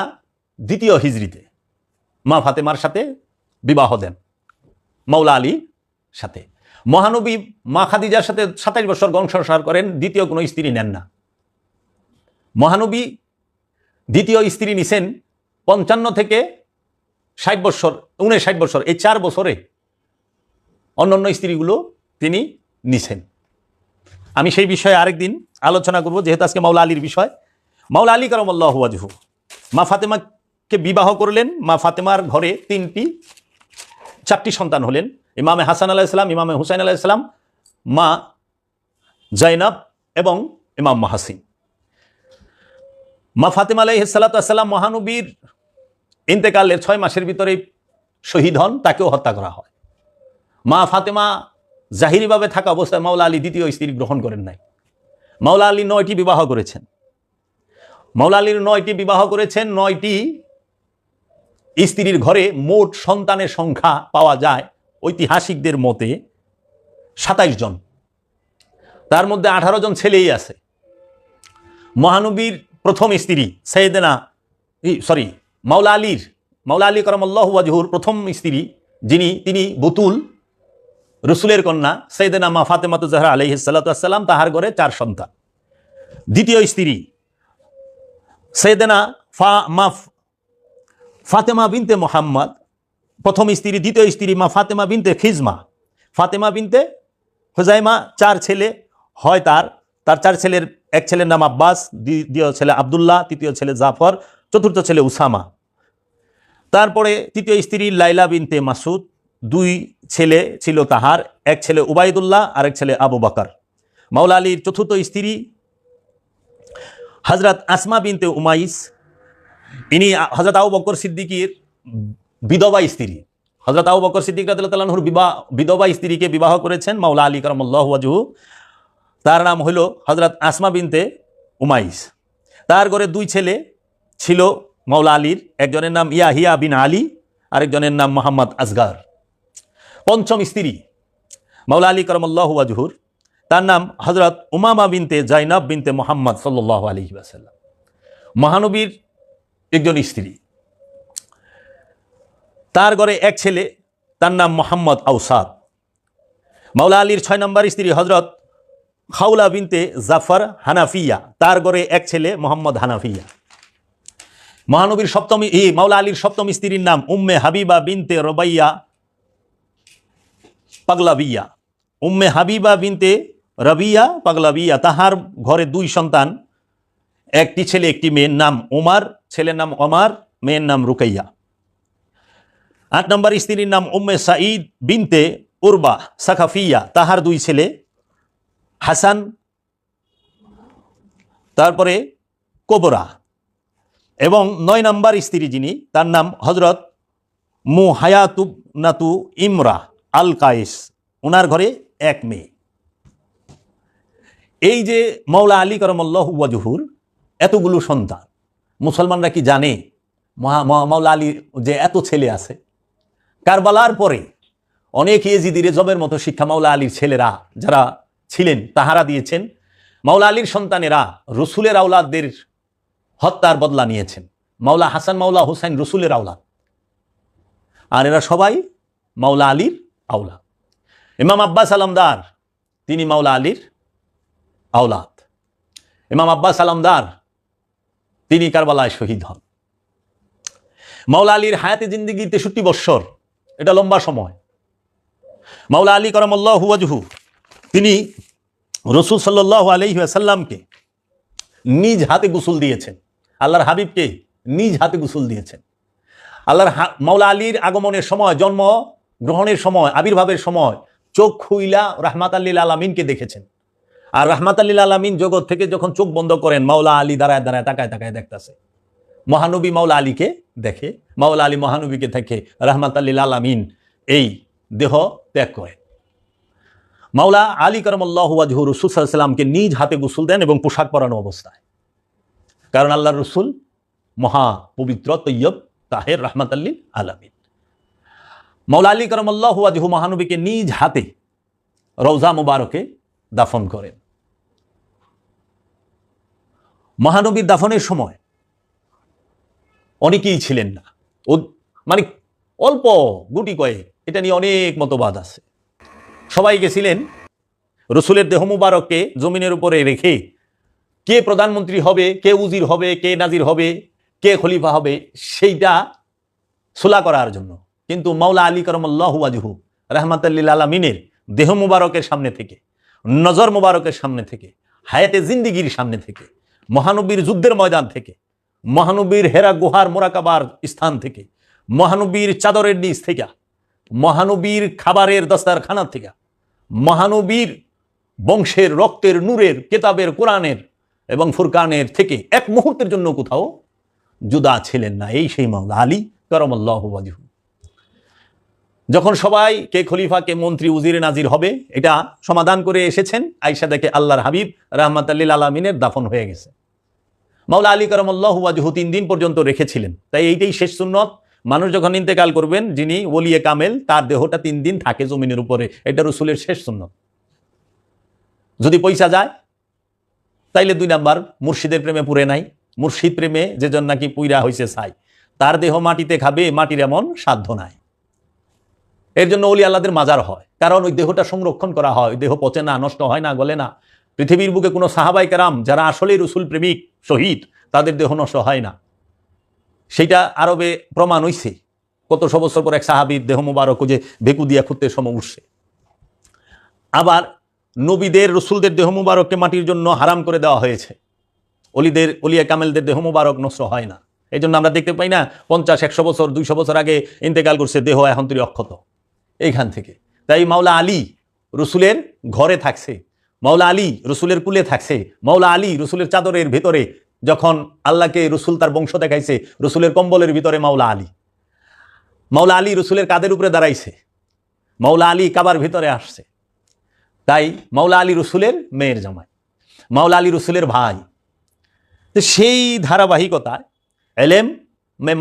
2য় হিজরিতে মা ফাতেমার সাথে বিবাহ দেন মাওলা আলীর সাথে। মহানবী মা খাদিজার সাথে 27 বছর সংসার করেন, দ্বিতীয় কোনো স্ত্রী নেন না। মহানবী দ্বিতীয় স্ত্রী নিছেন 55 থেকে 60 বছর, 59 বছর, এই 4 বছরে অন্যান্য স্ত্রীগুলো তিনি নিছেন। আমি সেই বিষয়ে আরেকদিন আলোচনা করব, যেহেতু আজকে মাওলা আলীর বিষয়। মাওলা আলী কারামাল্লাহু ওয়াজহু মা ফাতেমাকে বিবাহ করলেন। মা ফাতেমার ঘরে 4টি সন্তান হলেন, ইমামে হাসান আলাইহিস সালাম, ইমামে হুসাইন আলাইহিস সালাম, মা জাইনাব এবং ইমাম মাহাসিন। মা ফাতেমা আলাইহিস সালাতু ওয়াস সালাম মহানবীর ইন্তেকালের 6 মাসের ভিতরে শহীদ হন, তাকেও হত্যা করা হয়। মা ফাতেমা জাহিরিভাবে থাকা অবস্থায় মাওলা আলী দ্বিতীয় স্ত্রী গ্রহণ করেন নাই। মাওলা আলী 9টি বিবাহ করেছেন। মাওলা আলীর 9টি বিবাহ করেছেন। 9টি স্ত্রীর ঘরে মোট সন্তানের সংখ্যা পাওয়া যায় ঐতিহাসিকদের মতে 27 জন। তার মধ্যে 18 জন ছেলেই আছে। মহানবীর প্রথম স্ত্রী মাওলা আলী কারামাল্লাহু ওয়াজহুর প্রথম স্ত্রী তিনি বুতুল, রসুলের কন্যা সাইয়েদেনা মা ফাতেমাতু জাহরা আলাইহিস সালাতু ওয়াস সালাম, তাহার ঘরে 4 সন্তান। দ্বিতীয় স্ত্রী সাইয়েদেনা মা ফাতেমা বিনতে মুহাম্মদ, প্রথম স্ত্রী। দ্বিতীয় স্ত্রী মা ফাতেমা বিনতে খিজমা, ফাতেমা বিনতে হুজাইমা। 4 ছেলে হয় তার 4 ছেলের এক ছেলের নাম আব্বাস, দ্বিতীয় ছেলে আব্দুল্লাহ, তৃতীয় ছেলে জাফর, চতুর্থ ছেলে উসামা। তারপরে তৃতীয় স্ত্রী লাইলা বিনতে মাসুদ, 2 ছেলে ছিল তাহার, এক ছেলে উবাইদুল্লাহ আর এক ছেলে আবু বকর। মাওলা আলীর চতুর্থ স্ত্রী হযরত আসমা বিনতে উমাইস, ইনি হযরত আবু বকর সিদ্দিকীর বিধবা স্ত্রী। হযরত আবু বকর সিদ্দিক রাদিয়াল্লাহু তাআলা আনহুর বিধবা স্ত্রীকে বিবাহ করেছেন মাওলা আলী কারামাল্লাহু ওয়াজহু। তার নাম হলো হযরত আসমা বিনতে উমাইস। তার ঘরে 2 ছেলে ছিল মাওলা আলীর, একজনের নাম ইয়াহিয়া বিন আলী, আরেকজনের নাম মোহাম্মদ আসগার। পঞ্চম স্ত্রী মাওলা আলী কারামাল্লাহু ওয়াজহুর, তার নাম হযরত উমামা বিনতে জাইনাব বিনতে মুহাম্মদ সাল্লাল্লাহু আলাইহি ওয়াসাল্লাম, মহানবীর একজন স্ত্রী। তার ঘরে এক ছেলে, তার নাম মোহাম্মদ আওসাদ। মাওলা আলীর 6 নম্বর স্ত্রী হযরত খাউলা বিনতে জাফর হানাফিয়া, তার ঘরে এক ছেলে মোহাম্মদ হানাফিয়া। মহানবীর মাওলা আলীর সপ্তম স্ত্রীর নাম উম্মে হাবিবা বিনতে রবাইয়া পাগলাবিয়া, উম্মে হাবিবা বিনতে রবিয়া পাগলাবিয়া। তাহার ঘরে 2 সন্তান, একটি ছেলে একটি মেয়ের নাম ওমর, ছেলের নাম ওমর, মেয়ের নাম রুকাইয়া। 8 নম্বর স্ত্রীর নাম উম্মে সাঈদ বিনতে উরবা সাকাফিয়া, তাহার 2 ছেলে হাসান, তারপরে কোবরা। এবং 9 নম্বর স্ত্রী যিনি, তার নাম হযরত মুহায়াতুবনাতু ইমরা আল কায়েস, ওনার ঘরে 1 মেয়ে। এই যে মাওলা আলী করমল্লাহু ওয়াজহুর এতগুলো সন্তান, মুসলমানরা কি জানে মাওলা আলীর যে এত ছেলে আছে? কারবালার পরে অনেক ইয়েজিদি রেজবের মতো শিক্ষা মাওলা আলীর ছেলেরা যারা ছিলেন তাহারা দিয়েছেন। মাওলা আলীর সন্তানেরা রসুলের আওলাদদের হত্যার বদলা নিয়েছেন। মাওলা হাসান, মাওলা হুসাইন রসুলের আওলাদ, আর এরা সবাই মাওলা আলীর আওলাদ। ইমাম আব্বাস আলমদার তিনি মাওলা আলীর আওলাদ। ইমাম আব্বাস আলমদার তিনি কারবালায় শহীদ হন। মাওলা আলীর হায়াতে জিন্দিগি 63 বৎসর, এটা লম্বা সময়। মাওলা আলী করমল্লাহু ওয়াজহু তিনি রসুল সাল্লাল্লাহু আলাইহি ওয়াসাল্লামকে নিজ হাতে গোসল দিয়েছেন। আল্লাহর হাবিবকে নিজ হাতে গোসল দিয়েছেন। মাওলা আলীর আগমনের সময়, জন্ম গ্রহণের সময়, আবির্ভাবের সময় চোখ খুইলা রাহমাত লিল আলামিনকে দেখেছেন। আর রাহমাত লিল আলামিন জগৎ থেকে যখন চোখ বন্ধ করেন, মাওলা আলী দাঁড়ায় দাঁড়ায় তাকায় তাকায় দেখতেছে। মহানবী মাওলা আলীকে দেখে, মাওলা আলী মহানবীকে দেখে, রাহমাত লিল আলামিন এই দেহ ত্যাগ করে। মাওলা আলী করমল্লাহু ওয়াজহু রাসূল সাল্লাল্লাহু আলাইহি ওয়াসাল্লামকে নিজ হাতে গোসল দেন এবং পোশাক পরানো অবস্থায়। কারণ আল্লাহর রসুল মহা পবিত্র, তৈয়ব, তাহের, রাহমাত লিল আলামিন। মাওলা আলী করমল্লাহু ওয়াজহু মহানবীকে নিজ হাতে রওজা মুবারকে দাফন করেন। মহানবীর দাফনের সময় অনেকেই ছিলেন না, মানে অল্প গুটি কয়েক, এটা নিয়ে অনেক মতবাদ আছে। সবাই গেছিলেন রসুলের দেহ মুবারককে জমিনের উপরে রেখে কে প্রধানমন্ত্রী হবে, কে উজির হবে, কে নাজির হবে, কে খলিফা হবে, সেইটা সুলা করার জন্য। কিন্তু মাওলা আলী করমল্লাহু ওয়াজহু রাহমাতাল লিল আলামিনের দেহ মুবারকের সামনে থেকে, নজর মুবারকের সামনে থেকে, হায়াতে জিন্দিগির সামনে থেকে, মহানবীর যুদ্ধের ময়দান থেকে, মহানবীর হেরা গুহার মোরাকাবার স্থান থেকে, মহানবীর চাদরের নিচ থেকে, মহানবীর খাবারের দস্তারখানা থেকে, মহানবীর বংশের রক্তের নূরের কেতাবের কোরআনের এবং ফুরকানের থেকে এক মুহূর্তের জন্য কোথাও জুদা ছিলেন না। এই সেই মাওলা আলী করমল্লাহু ওয়াজহু। যখন সবাই কে খলিফা, কে মন্ত্রী, উজিরে নাজির হবে এটা সমাধান করে এসেছেন, আয়েশা দেখে আল্লাহর হাবিব রাহমাতাল লিল আলামিনের দাফন হয়ে গেছে। মাওলা আলী করমল্লাহু ওয়াজহু 3 দিন পর্যন্ত রেখেছিলেন। তাই এইটাই শেষ সুন্নত। মানুষ যখন ইন্তেকাল করবেন, যিনি ওলিয়ে কামেল, তার দেহটা 3 দিন থাকে জমিনের উপরে, এটা রসুলের শেষ সুন্নত। যদি পয়সা যায় তাইলে 2 নাম্বার, মুর্শিদের প্রেমে পুরে নাই। মুর্শিদ প্রেমে যেজন নাকি পুইরা হইছে ছাই, তার দেহ মাটিতে খাবে, মাটির এমন সাধ্য নাই। এর জন্য ওলি আল্লাহদের মাজার হয়, কারণ ওই দেহটা সংরক্ষণ করা হয়, ওই দেহ পচে না, নষ্ট হয় না, গলে না। পৃথিবীর বুকে কোনো সাহাবাই কেরাম যারা আসলেই রসুল প্রেমিক, শহীদ, তাদের দেহ নষ্ট হয় না। সেটা আরবে প্রমাণ হইছে। কত বছর পর এক সাহাবীর দেহ মুবারক যে ভেকু দিয়া খুঁজতে সময় উঠছে। আবার নবীদের, রসুলদের দেহ মুবারককে মাটির জন্য হারাম করে দেওয়া হয়েছে। ওলিয়া কামেলদের দেহ মুবারক নষ্ট হয় না। এই জন্য আমরা দেখতে পাই না 50-100 বছর, 200 বছর আগে ইন্তেকাল করছে, দেহ এখন তুই অক্ষত এইখান থেকে। তাই মাওলা আলী রসুলের ঘরে থাকছে, মাওলা আলী রসুলের কুলে থাকছে, মাওলা আলী রসুলের চাদরের ভেতরে, যখন আল্লাহকে রসুল তার বংশ দেখাইছে, রসুলের কম্বলের ভিতরে মাওলা আলী রসুলের কাদের উপরে দাঁড়াইছে, মাওলা আলী কাবার ভিতরে আসছে। তাই মাওলা আলী রসুলের মেয়ের জামাই, মাওলা আলী রসুলের ভাই। সেই ধারাবাহিকতায় এলেম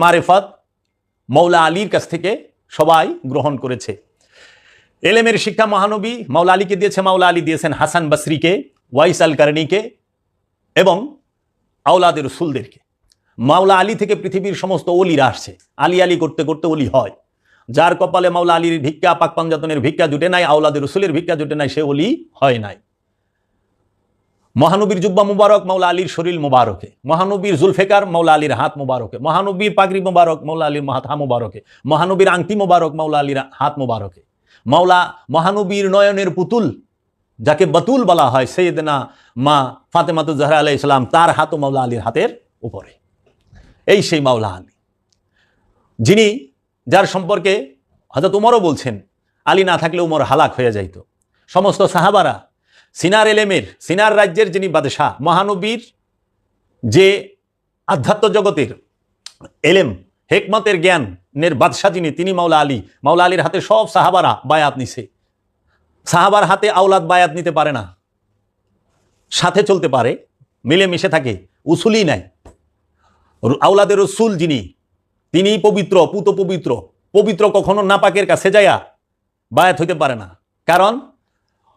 মারেফত মাওলা আলীর কাছ থেকে সবাই গ্রহণ করেছে। এলেমের শিক্ষা মহানবী মাওলা আলীকে দিয়েছে, মাওলা আলী দিয়েছেন হাসান বসরিকে, ওয়াইস আল কারনিকে এবং আওলাদের রসুলদেরকে। মাওলা আলী থেকে পৃথিবীর সমস্ত ওলিরা আসছে। আলী আলী করতে করতে ওলি হয়। যার কপালে মাওলা আলীর ভিক্ষা, পাক পাঞ্জাতনের ভিক্ষা জুটে নাই, আওলাদের রসুলের ভিক্ষা জুটে নাই, সে ওলি হয় নাই। মহানবীর জুব্বা মুবারক মাওলা আলীর শরীর মুবারকে, মহানবীর জুলফেকার মাওলা আলীর হাত মুবারকে, মহানবীর পাগড়ি মুবারক মাওলা আলীর হাত মুবারকে, মহানবীর আংটি মুবারক মাওলা আলীর হাত মুবারকে, মহানবীর নয়নের পুতুল যাকে বাতুল বলা হয়, সৈয়দনা মা ফাতেমাতুজ জাহরা আলাইহিস সালাম, তার হাতও মাওলা আলীর হাতের উপরে। এই সেই মাওলা আলী, যিনি, যার সম্পর্কে হযরত উমরও বলছেন, আলী না থাকলে উমর হালাক হয়ে যাইত। সমস্ত সাহাবারা সিনার এলেমের, সিনার রাজ্যের যিনি বাদশাহ, মহানবীর যে আধ্যাত্ম জগতের এলেম, হেকমতের জ্ঞানের বাদশাহ যিনি, তিনি মাওলা আলী। মাওলা আলীর হাতে সব সাহাবারা বায়াত নিছে। সাহাবার হাতে আওলাদ বায়াত নিতে পারে না। সাথে চলতে পারে, মিলেমিশে থাকে, উসুলই নাই। আওলাদের রসুল যিনি, তিনি পবিত্র, পুত পবিত্র। পবিত্র কখনো নাপাকের কাছে যায়া বায়াত হইতে পারে না। কারণ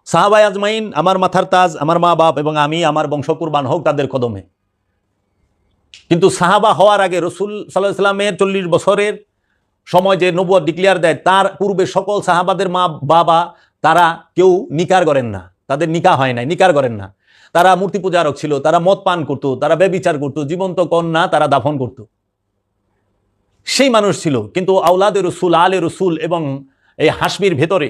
সাহাবায়ে আজমাইন, আমার মাথার তাজ, আমার মা বাপ এবং আমি, আমার বংশ কুরবান হোক তাদের কদমে। কিন্তু সাহাবা হওয়ার আগে রসুল সাল্লাল্লাহু আলাইহি ওয়াসাল্লামের 40 বছরের সময় যে নবুয়ত ডিক্লেয়ার দেয়, তার পূর্বে সকল সাহাবাদের মা বাবা তারা কেউ নিকার করেন না, তাদের নিকা হয় নাই, নিকার করেন না। তারা মূর্তি পূজারক ছিল, তারা মদ পান করতো, তারা ব্যভিচার করতো, জীবন্ত কন্যা তারা দাফন করত। সেই মানুষ ছিল। কিন্তু আওলাদে রসুল, আলে রসুল এবং এই হাসমির ভেতরে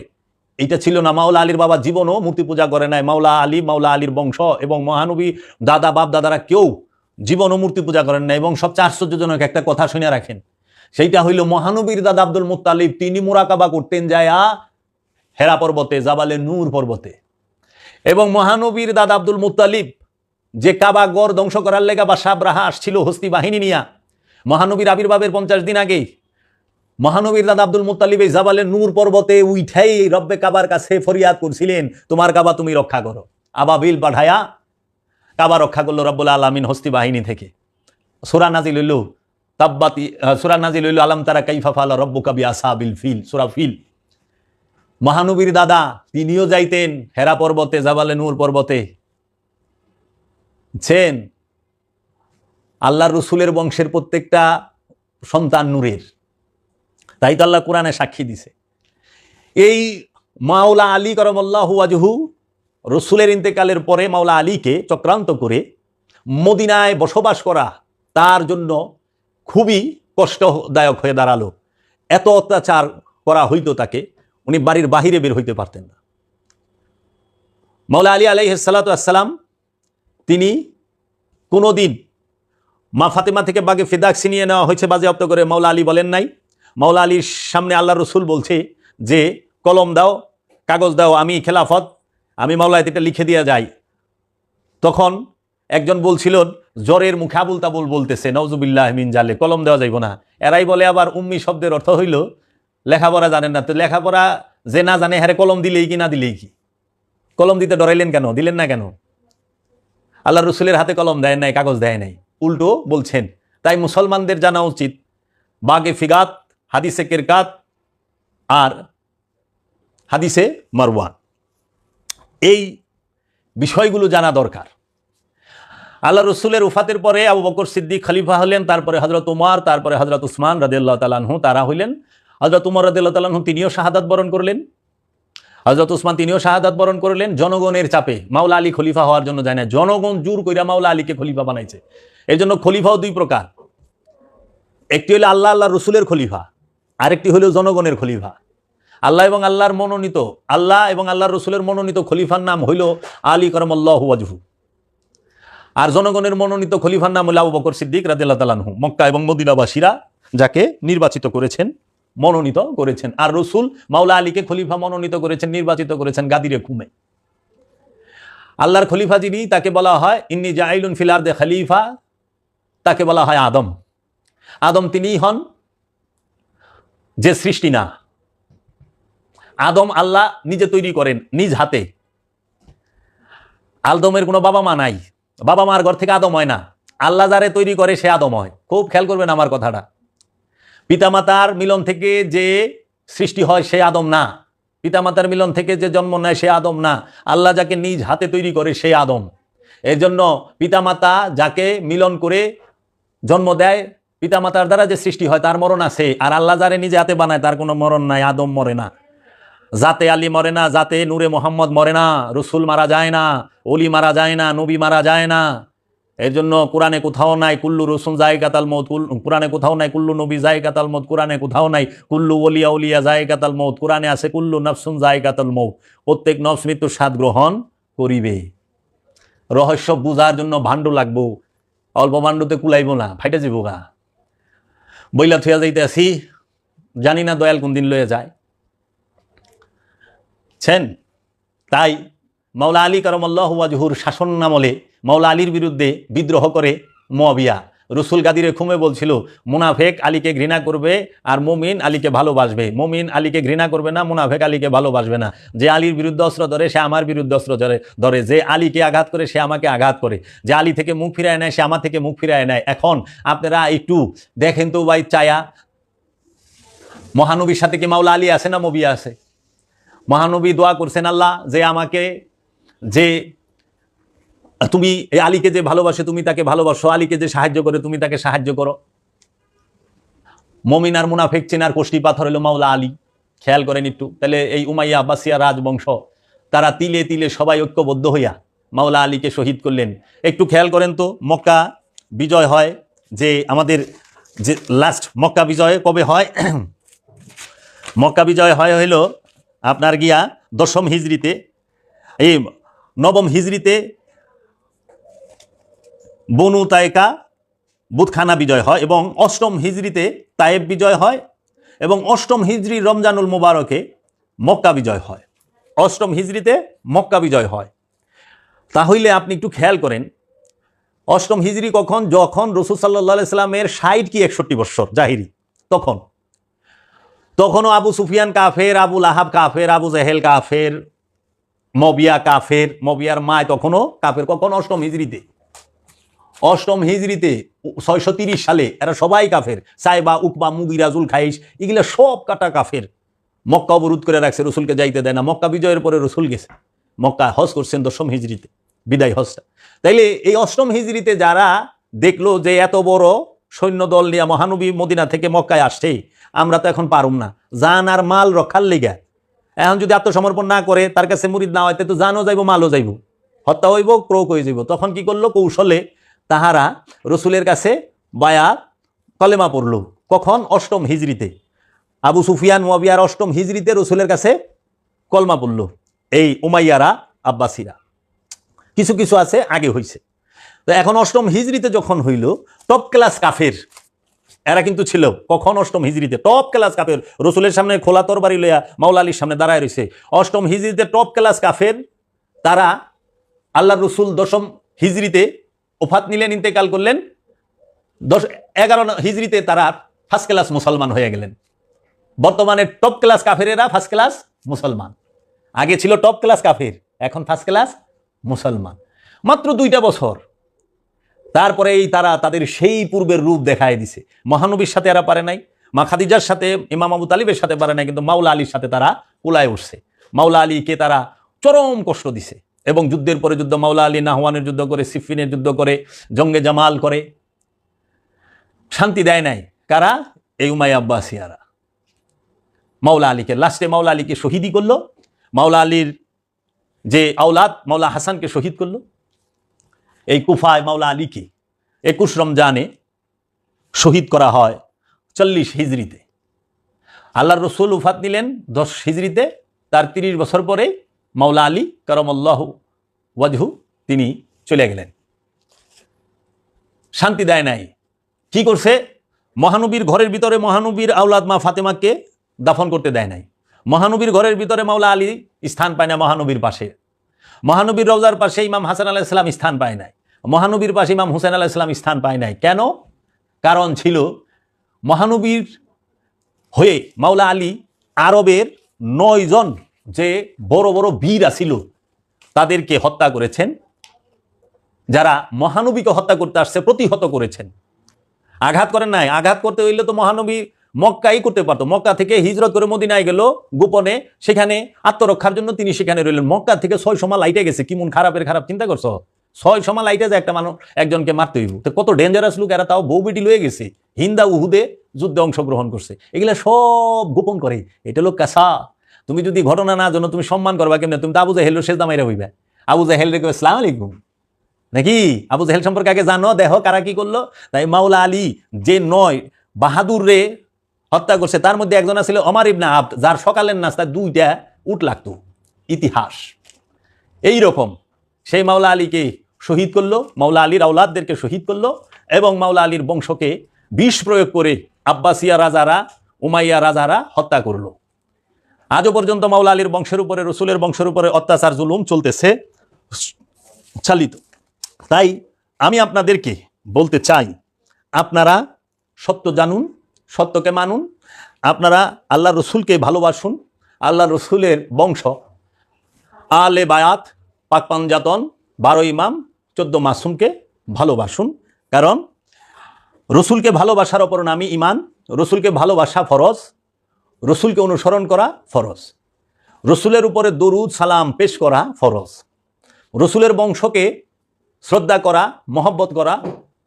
এইটা ছিল না। মাওলা আলীর বাবা জীবনও মূর্তি পূজা করে নাই। মাওলা আলী, মাওলা আলীর বংশ এবং মহানবী দাদা বাপ দাদারা কেউ জীবনও মূর্তি পূজা করেন না। এবং সবচেয়ে আশ্চর্যজনক একটা কথা শুনে রাখেন, সেইটা হইল মহানবীর দাদা আব্দুল মুত্তালিব, তিনি মুরাকাবা করতেন যায়া হেরা পর্বতে, জাবালে নূর পর্বতে। এবং মহানবীর দাদা আব্দুল মুত্তালিব যে কাবা গড় ধ্বংস করার লেগা বা সাবরাহা আসছিল হস্তি বাহিনী নিয়া, মহানবীর আবির্ভাবের 50 দিন আগেই মহানবীর দাদা আব্দুল মুত্তালিব এই জাবালে নূর পর্বতে উঠাই রব্বে কাবার কাছে ফরিয়াদ করছিলেন, তোমার কাবা তুমি রক্ষা করো। আবাবিল পাঠায়া কাবা রক্ষা করলো রব্বুল আলামিন হস্তি বাহিনী থেকে। সূরা নাজিল হইল তাব্বাতি, সূরা নাজিল হইল আলাম তারা কাইফা ফাআলা রাব্বুকা বিআসহাবিল ফিল, সূরা ফিল। মহানবীর দাদা তিনিও যাইতেন হেরা পর্বতে, জাবালে নূর পর্বতে। ছেন আল্লাহর রসুলের বংশের প্রত্যেকটা সন্তান নূরের, তাই তো আল্লাহ কোরআনে সাক্ষী দিছে। এই মাওলা আলী করমাল্লাহু ওয়াজহু রসুলের ইন্তেকালের পরে মাওলা আলীকে চক্রান্ত করে মদিনায় বসবাস করা তার জন্য খুবই কষ্টদায়ক হয়ে দাঁড়ালো। এত অত্যাচার করা হইতো তাকে, উনি বাড়ির বাহিরে বের হইতে পারতেন না। মাওলা আলী আলাইহিস সালাতু ওয়াসসালাম তিনি কোনোদিন মা ফাতেমা থেকে বাগে ফিদাক ছিনিয়ে নেওয়া হয়েছে বাজেয়াপ্ত করে, মাওলা আলী বলেন নাই। মাওলা আলীর সামনে আল্লাহ রসুল বলছে যে কলম দাও, কাগজ দাও, আমি খেলাফত, আমি মাওলা এটা লিখে দিয়ে যাই। তখন একজন বলছিল জ্বরের মুখে আবুল তাবুল বলতেছে, নাউজুবিল্লাহ মিন জালে, কলম দেওয়া যাইব না। এরাই বলে আবার উম্মি শব্দের অর্থ হইল লেখাপড়া জানেন না। তো লেখাপড়া যে না জানে হ্যারে কলম দিলেই কি না দিলেই কি? কলম দিতে ডরাইলেন কেন, দিলেন না কেন? আল্লাহ রসুলের হাতে কলম দেয় নাই, কাগজ দেয় নাই, উল্টো বলছেন। তাই মুসলমানদের জানা উচিত বাগে ফিগাত, হাদিসে কেরকাত আর হাদিসে মারওয়ান, এই বিষয়গুলো জানা দরকার। আল্লাহ রসুলের উফাতের পরে আবু বকর সিদ্দিক খলিফা হলেন, তারপরে হযরত উমর, তারপরে হযরত উসমান রাদিয়াল্লাহু তাআলা আনহু তারা হইলেন। হযরত উমর রাদিয়াল্লাহু তাআলা আনহু তিনিও শাহাদাত বরণ করলেন, হযরত উসমান তিনিও শাহাদাত বরণ করলেন। জনগণের চাপে মাওলা আলী খলিফা হওয়ার জন্য যায় না, জনগণ জোর কইরা মাওলা আলীকে খলিফা বানাইছে। এই জন্য খলিফাও দুই প্রকার, একটি হলো আল্লাহ আল্লাহ রসুলের খলিফা, আরেকটি হলো জনগণের খলিফা। আল্লাহ এবং আল্লাহর মনোনীত, আল্লাহ এবং আল্লাহর রসুলের মনোনীত খলিফার নাম হইল আলী করমাল্লাহু ওয়াজহু, আর জনগণের মনোনীত খলিফার নাম হল আবু বকর সিদ্দিক রাদিয়াল্লাহু তাআলা আনহু। মক্কা এবং মদিনাবাসীরা যাকে নির্বাচিত করেছেন, মনোনীত করেছেন। আর রসুল মাওলা আলীকে খলিফা মনোনীত করেছেন, নির্বাচিত করেছেন গাদিরে কুমে। আল্লাহর খলিফা যিনি, তাকে বলা হয় ইন্নী জাইলুন ফিল আরদে খলিফা, তাকে বলা হয় আদম। আদম তিনিই হন যে সৃষ্টি না। আদম আল্লাহ নিজে তৈরি করেন নিজ হাতে। আদমের কোনো বাবা মা নাই, বাবা মার ঘর থেকে আদম হয় না। আল্লাহ যারে তৈরি করে সে আদম হয়। খুব খেয়াল করবেন আমার কথাটা। পিতামাতার মিলন থেকে যে সৃষ্টি হয় সে আদম না, পিতামাতার মিলন থেকে যে জন্ম নেয় সে আদম না। আল্লাহ যাকে নিজ হাতে তৈরি করে সে আদম। এর জন্য পিতামাতা যাকে মিলন করে জন্ম দেয়, পিতামাতার দ্বারা যে সৃষ্টি হয় তার মরণ আছে। আর আল্লাহ যারে নিজে হাতে বানায় তার কোনো মরণ নাই। আদম মরে না, জাতে আলী মরে না, জাতে নূরে মোহাম্মদ মরে না, রসুল মারা যায় না, ওলি মারা যায় না, নবী মারা যায় না। এর জন্য কোরআনে কোথাও নাই কুল্লু রসুল জায়গাতাল মৌত, কোরআনে কোথাও নাই কুল্লু নবী জায়গাতাল মৌত, কোরআনে কোথাও নাই কুল্লু ওলিয়া উলিয়া জায়গাতাল মৌত, কোরআনে আছে কুল্লু নফসুন জায়গাতাল মৌত, প্রত্যেক নফস মৃত্যুর স্বাদ গ্রহণ করিবে। রহস্য বুঝার জন্য ভাণ্ড লাগবো, অল্প ভাণ্ডতে কুলাইব না, ফাইটা যাবো গা। বইলা থুয়া যাইতে আসি, জানি না দয়াল কোন দিন লয়ে যায়। তাই মাওলা আলী করমাল্লাহু ওয়াজহুর শাসন আমলে মাওলা আলীর বিরুদ্ধে বিদ্রোহ করে মুআবিয়া। রসুল গাদিরে খুমে বলছিল মুনাফেক আলীকে ঘৃণা করবে আর মুমিন আলীকে ভালোবাসবে, মুমিন আলীকে ঘৃণা করবে না, মুনাফেক আলীকে ভালোবাসবে না। যে আলীর বিরুদ্ধে অস্ত্র ধরে সে আমার বিরুদ্ধে অস্ত্র ধরে, যে আলীকে আঘাত করে সে আমাকে আঘাত করে, যে আলী থেকে মুখ ফিরায় নেয় সে আমার থেকে মুখ ফিরায় নেয়। এখন আপনারা একটু দেখেন তো ভাই, চায়া মহানবীর সাথে কি মাওলা আলী আছে না মবিয়া আছে? মহানবী দোয়া করছেন, আল্লাহ যে আমাকে, যে তুমি এই আলীকে যে ভালোবাসে তুমি তাকে ভালোবাসো, আলীকে যে সাহায্য করে তুমি তাকে সাহায্য করো। মমিন আর মুনাফেক চেনার কোষ্ঠী পাথর হলো মাওলা আলী। খেয়াল করেন একটু, তাহলে এই উমাইয়া আব্বাসিয়া রাজবংশ তারা তিলে তিলে সবাই ঐক্যবদ্ধ হইয়া মাওলা আলীকে শহীদ করলেন। একটু খেয়াল করেন তো, মক্কা বিজয় হয়, যে আমাদের যে লাস্ট মক্কা বিজয় কবে হয়? মক্কা বিজয় হইল আপনার গিয়া 10ম হিজরিতে, এই 9ম হিজরিতে বনু তায়েকা বুতখানা বিজয় হয়, এবং 8ম হিজরিতে তায়েব বিজয় হয়, এবং 8ম হিজরি রমজানুল মুবারকে মক্কা বিজয় হয়। 8ম হিজরিতে মক্কা বিজয় হয়। তাহলে আপনি একটু খেয়াল করেন 8ম হিজরি কখন? যখন রাসূল সাল্লাল্লাহু আলাইহি সাল্লামের 60 কি 61 বছর জাহিরি। তখনও আবু সুফিয়ান কাফের, আবু লাহাব কাফের, আবু জেহেল কাফের, মবিয়া কাফের, মবিয়ার মায় তখনও কাফের। কখন? 8ম হিজরিতে। 8ম হিজরিতে 630 সালে এরা সবাই কাফের। সাইবা, উকবা, মুগিরা, জুলখাইস এগুলা সব কাটা কাফের। মক্কা অবরোধ করে রাখছে, রসুলকে যাইতে দেয় না। মক্কা বিজয়ের পরে রসুল গেছে মক্কা, হজ করছেন 10ম হিজরিতে, বিদায় হজটা। তাইলে এই 8ম হিজরিতে যারা দেখলো যে এত বড় সৈন্যদল নিয়ে মহানবী মদিনা থেকে মক্কায় আসছে, আমরা তো এখন পারুম না জান আর মাল রক্ষার লেগা। এখন যদি আত্মসমর্পণ না করে, তার কাছে মুরিদ না হয়, তো জানও যাইব, মালও যাইব, হত্যা হইব, ক্রোক হয়ে যাইব। তখন কি করলো? কৌশলে তাহারা রসুলের কাছে বায়াত কলেমা পড়ল। কখন? 8ম হিজরিতে। আবু সুফিয়ান মুয়াবিয়ার 8ম হিজরিতে রসুলের কাছে কলমা পড়ল। এই উমাইয়ারা আব্বাসীরা, কিছু কিছু আছে আগে হইছে। তো এখন 8ম হিজরিতে যখন হইল, টপ ক্লাস কাফের এরা কিন্তু ছিল। কখন? 8ম হিজরিতে টপ ক্লাস কাফের। রসুলের সামনে খোলা তরবারি লইয়া মাওলা আলীর সামনে দাঁড়ায় রয়েছে। 8ম হিজরিতে টপ ক্লাস কাফের তারা, আল্লাহ রসুল 10ম হিজরিতে ওফাত নিলেন, ইন্তেকাল করলেন। 11 হিজরিতে তারা ফার্স্ট ক্লাস মুসলমান হয়ে গেলেন। বর্তমানে টপ ক্লাস কাফেরেরা ফার্স্ট ক্লাস মুসলমান। আগে ছিল টপ ক্লাস কাফের, এখন ফার্স্ট ক্লাস মুসলমান। মাত্র 2টা বছর। তারপরে এই তারা তাদের সেই পূর্বের রূপ দেখায় দিছে। মহানবীর সাথে এরা পারে নাই, মা খাদিজার সাথে, ইমাম আবু তালিবের সাথে পারে নাই, কিন্তু মাওলা আলীর সাথে তারা কুলায় উঠছে। মাওলা আলীকে তারা চরম কষ্ট দিছে, এবং যুদ্ধের পরে যুদ্ধ, মাওলা আলী নাহওয়ানের যুদ্ধ করে, সিফিনের যুদ্ধ করে, জঙ্গে জামাল করে, শান্তি দেয় নাই। কারা? এই উমাইয়া আব্বাসিয়ারা মাওলা আলীকে। লাস্টে মাওলা আলীকে শহীদই করলো। মাওলা আলীর যে আওলাদ মাওলা হাসানকে শহীদ করলো। এই কুফায় মাওলা আলীকে 21 রমজানে শহীদ করা হয় 40 হিজরিতে। আল্লাহর রসুল উফাত নিলেন 10 হিজরিতে। তার 30 বছর পরে মাওলা আলী কারামাল্লাহু ওয়াজহু তিনি চলে গেলেন। শান্তি দেয় নাই। কি করছে? মহানবীর ঘরের ভিতরে মহানবীর আওলাদ মা ফাতেমাকে দাফন করতে দেয় নাই। মহানবীর ঘরের ভিতরে মাওলা আলী স্থান পায় না। মহানবীর পাশে, মহানবীর রওজার পাশে ইমাম হাসান আলাইহিস সালাম স্থান পায় নাই। মহানবীর পাশে ইমাম হুসাইন আলাইহিস সালাম স্থান পায় নাই। কেন? কারণ ছিল মহানবীর হয়ে মাওলা আলী আরবের 9 জন যে বড় বড় বীর আছিল তাদেরকে হত্যা করেছেন, যারা মহানবীকে হত্যা করতে আসছে প্রতিহত করেছেন। আঘাত করেন নাই। আঘাত করতে হইলে তো মহানবী মক্কাই করতে পারতো। মক্কা থেকে হিজরত করে মদিনায় গেল গোপনে, সেখানে আত্মরক্ষার জন্য তিনি সেখানে রইলেন। মক্কা থেকে 6 সময় লাইটে গেছে। কি মন খারাপের খারাপ চিন্তা করছো? 6 সময় লাইটে যায় একটা মানুষ একজনকে মারতে হইব, তো কত ডেঞ্জারাস লোক এরা। তাও বউ বেটি লয়ে গেছে, হিন্দা উহুদে যুদ্ধে অংশগ্রহণ করছে। এগুলা সব গোপন করে। এটা লোক কাসা। তুমি যদি ঘটনা না জানো তুমি সম্মান করবা কেমনে? তুমি তো আবু জাহেল সেজদা মাইরা হইবা। আবু জাহেল রে কইবে আসসালামু আলাইকুম, নাকি? আবু জাহেল সম্পর্কে আগে জানো, দেখো কারা কি করলো। তাই মাওলা আলী যে 9 বাহাদুর রে হত্যা করছে, তার মধ্যে একজন ছিল ওমর ইবনে আবদ, যার সকালের নাস্তায় 2টা উট লাগতো। ইতিহাস এই রকম। সেই মাওলা আলীকে শহীদ করলো, মাওলা আলীর আওলাদদেরকে শহীদ করলো, এবং মাওলা আলীর বংশকে বিষ প্রয়োগ করে আব্বাসিয়া রাজারা, উমাইয়া রাজারা হত্যা করলো। আজও পর্যন্ত মাওলা আলীর বংশের উপরে, রসুলের বংশের উপরে অত্যাচার জুলুম চলতেছে, চালিত। তাই আমি আপনাদেরকে বলতে চাই, আপনারা সত্য জানুন, সত্যকে মানুন, আপনারা আল্লাহ রসুলকে ভালোবাসুন, আল্লাহ রসুলের বংশ আলে বায়াত, পাক পাঞ্জাতন, 12 ইমাম, 14 মাসুমকে ভালোবাসুন। কারণ রসুলকে ভালোবাসার অপর নামই ইমান, রসুলকে ভালোবাসা ফরজ, রসুলকে অনুসরণ করা ফরজ, রসুলের উপরে দরুদ সালাম পেশ করা ফরজ, রসুলের বংশকে শ্রদ্ধা করা, মহব্বত করা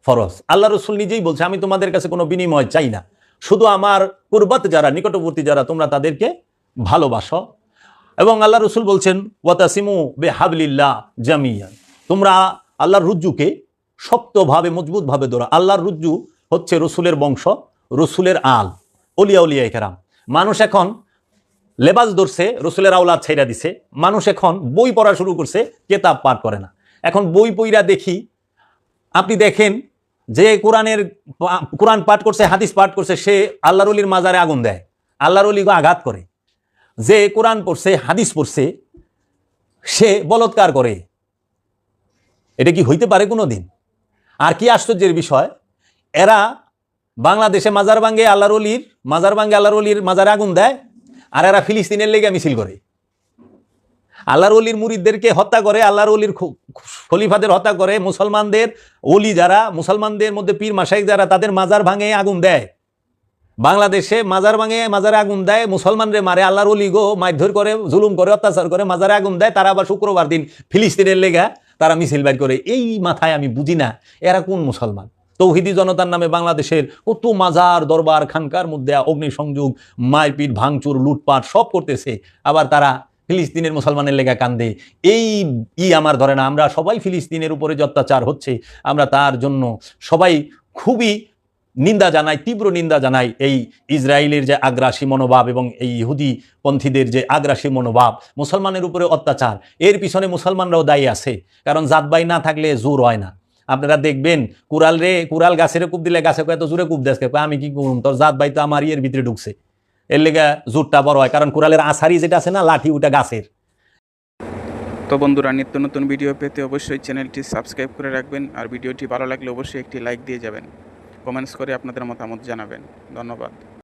ফরজ। আল্লাহ রসুল নিজেই বলছে, আমি তোমাদের কাছে কোনো বিনিময় চাই না, শুধু আমার কুরবাত যারা, নিকটবর্তী যারা, তোমরা তাদেরকে ভালোবাসো। এবং আল্লাহ রসুল বলছেন, ওয়াতাসিমু বিহাবলিল্লাহ জামিয়ান, তোমরা আল্লাহর রুজ্জুকে শক্তভাবে, মজবুতভাবে ধরো। আল্লাহর রুজ্জু হচ্ছে রসুলের বংশ, রসুলের আল, অলিয়া উলিয়া কেরাম। মানুষ এখন লেবাস ধরছে, রসুলের আওলাদ ছেড়া দিছে। মানুষ এখন বই পড়া শুরু করছে, কেতাব পাঠ করে না। এখন বই পইরা দেখি, আপনি দেখেন যে কোরআন পাঠ করছে, হাদিস পাঠ করছে, সে আল্লাহর অলির মাজারে আগুন দেয়, আল্লাহর অলিকে আঘাত করে। যে কোরআন পড়ছে, হাদিস পড়ছে, সে বলৎকার করে। এটা কি হইতে পারে কোনো দিন? আর কি আশ্চর্যের বিষয়, এরা বাংলাদেশে মাজার ভাঙ্গে, আল্লাহর অলির মাজার ভাঙ্গে, আল্লাহর অলির মাজারে আগুন দেয়, আর এরা ফিলিস্তিনের লেগে মিছিল করে, আল্লাহর অলির মুরিদদেরকে হত্যা করে, আল্লাহর অলির খলিফাদের হত্যা করে, মুসলমানদের অলি যারা, মুসলমানদের মধ্যে পীর মাশাইখ যারা, তাদের মাজার ভাঙে আগুন দেয়। বাংলাদেশে মাজার ভাঙে, মাজারে আগুন দেয়, মুসলমানরে মারে, আল্লাহর অলি গো মারধর করে, জুলুম করে, অত্যাচার করে, মাজারে আগুন দেয়। তারা আবার শুক্রবার দিন ফিলিস্তিনের লেগা তারা মিছিল বাইর করে। এই মাথায় আমি বুঝি না এরা কোন মুসলমান? তৌহিদি জনতার নামে বাংলাদেশের কত মাজার, দরবার, খানকার মধ্যে অগ্নিসংযোগ, মারপিট, ভাঙচুর, লুটপাট সব করতেছে, আবার তারা ফিলিস্তিনের মুসলমানের লেগা কান্দে। এই আমার ধরে না। আমরা সবাই ফিলিস্তিনের উপরে যে অত্যাচার হচ্ছে, আমরা তার জন্য সবাই খুবই নিন্দা জানাই, তীব্র নিন্দা জানাই। এই ইসরায়েলের যে আগ্রাসী মনোভাব এবং এই ইহুদি পন্থীদের যে আগ্রাসী মনোভাব, মুসলমানের উপরে অত্যাচার, এর পিছনে মুসলমানরাও দায়ী আছে। কারণ জাতবাই না থাকলে জোর হয় না। আপনারা দেখবেন, কুড়াল গাছের কূপ দিলে গাছে এত জোরে কূপ দেশকে, আমি কি করুন, তোর জাতবাই তো আমার ইয়ের ভিতরে ঢুকছে, এর লেগে জোরটা বড় হয়। কারণ কুড়ালের আছারি যেটা আছে না, লাঠি, ওটা গাছের। তো বন্ধুরা, নিত্য নতুন ভিডিও পেতে অবশ্যই চ্যানেলটি সাবস্ক্রাইব করে রাখবেন, আর ভিডিওটি ভালো লাগলে অবশ্যই একটি লাইক দিয়ে যাবেন, কমেন্টস করে আপনাদের মতামত জানাবেন। ধন্যবাদ।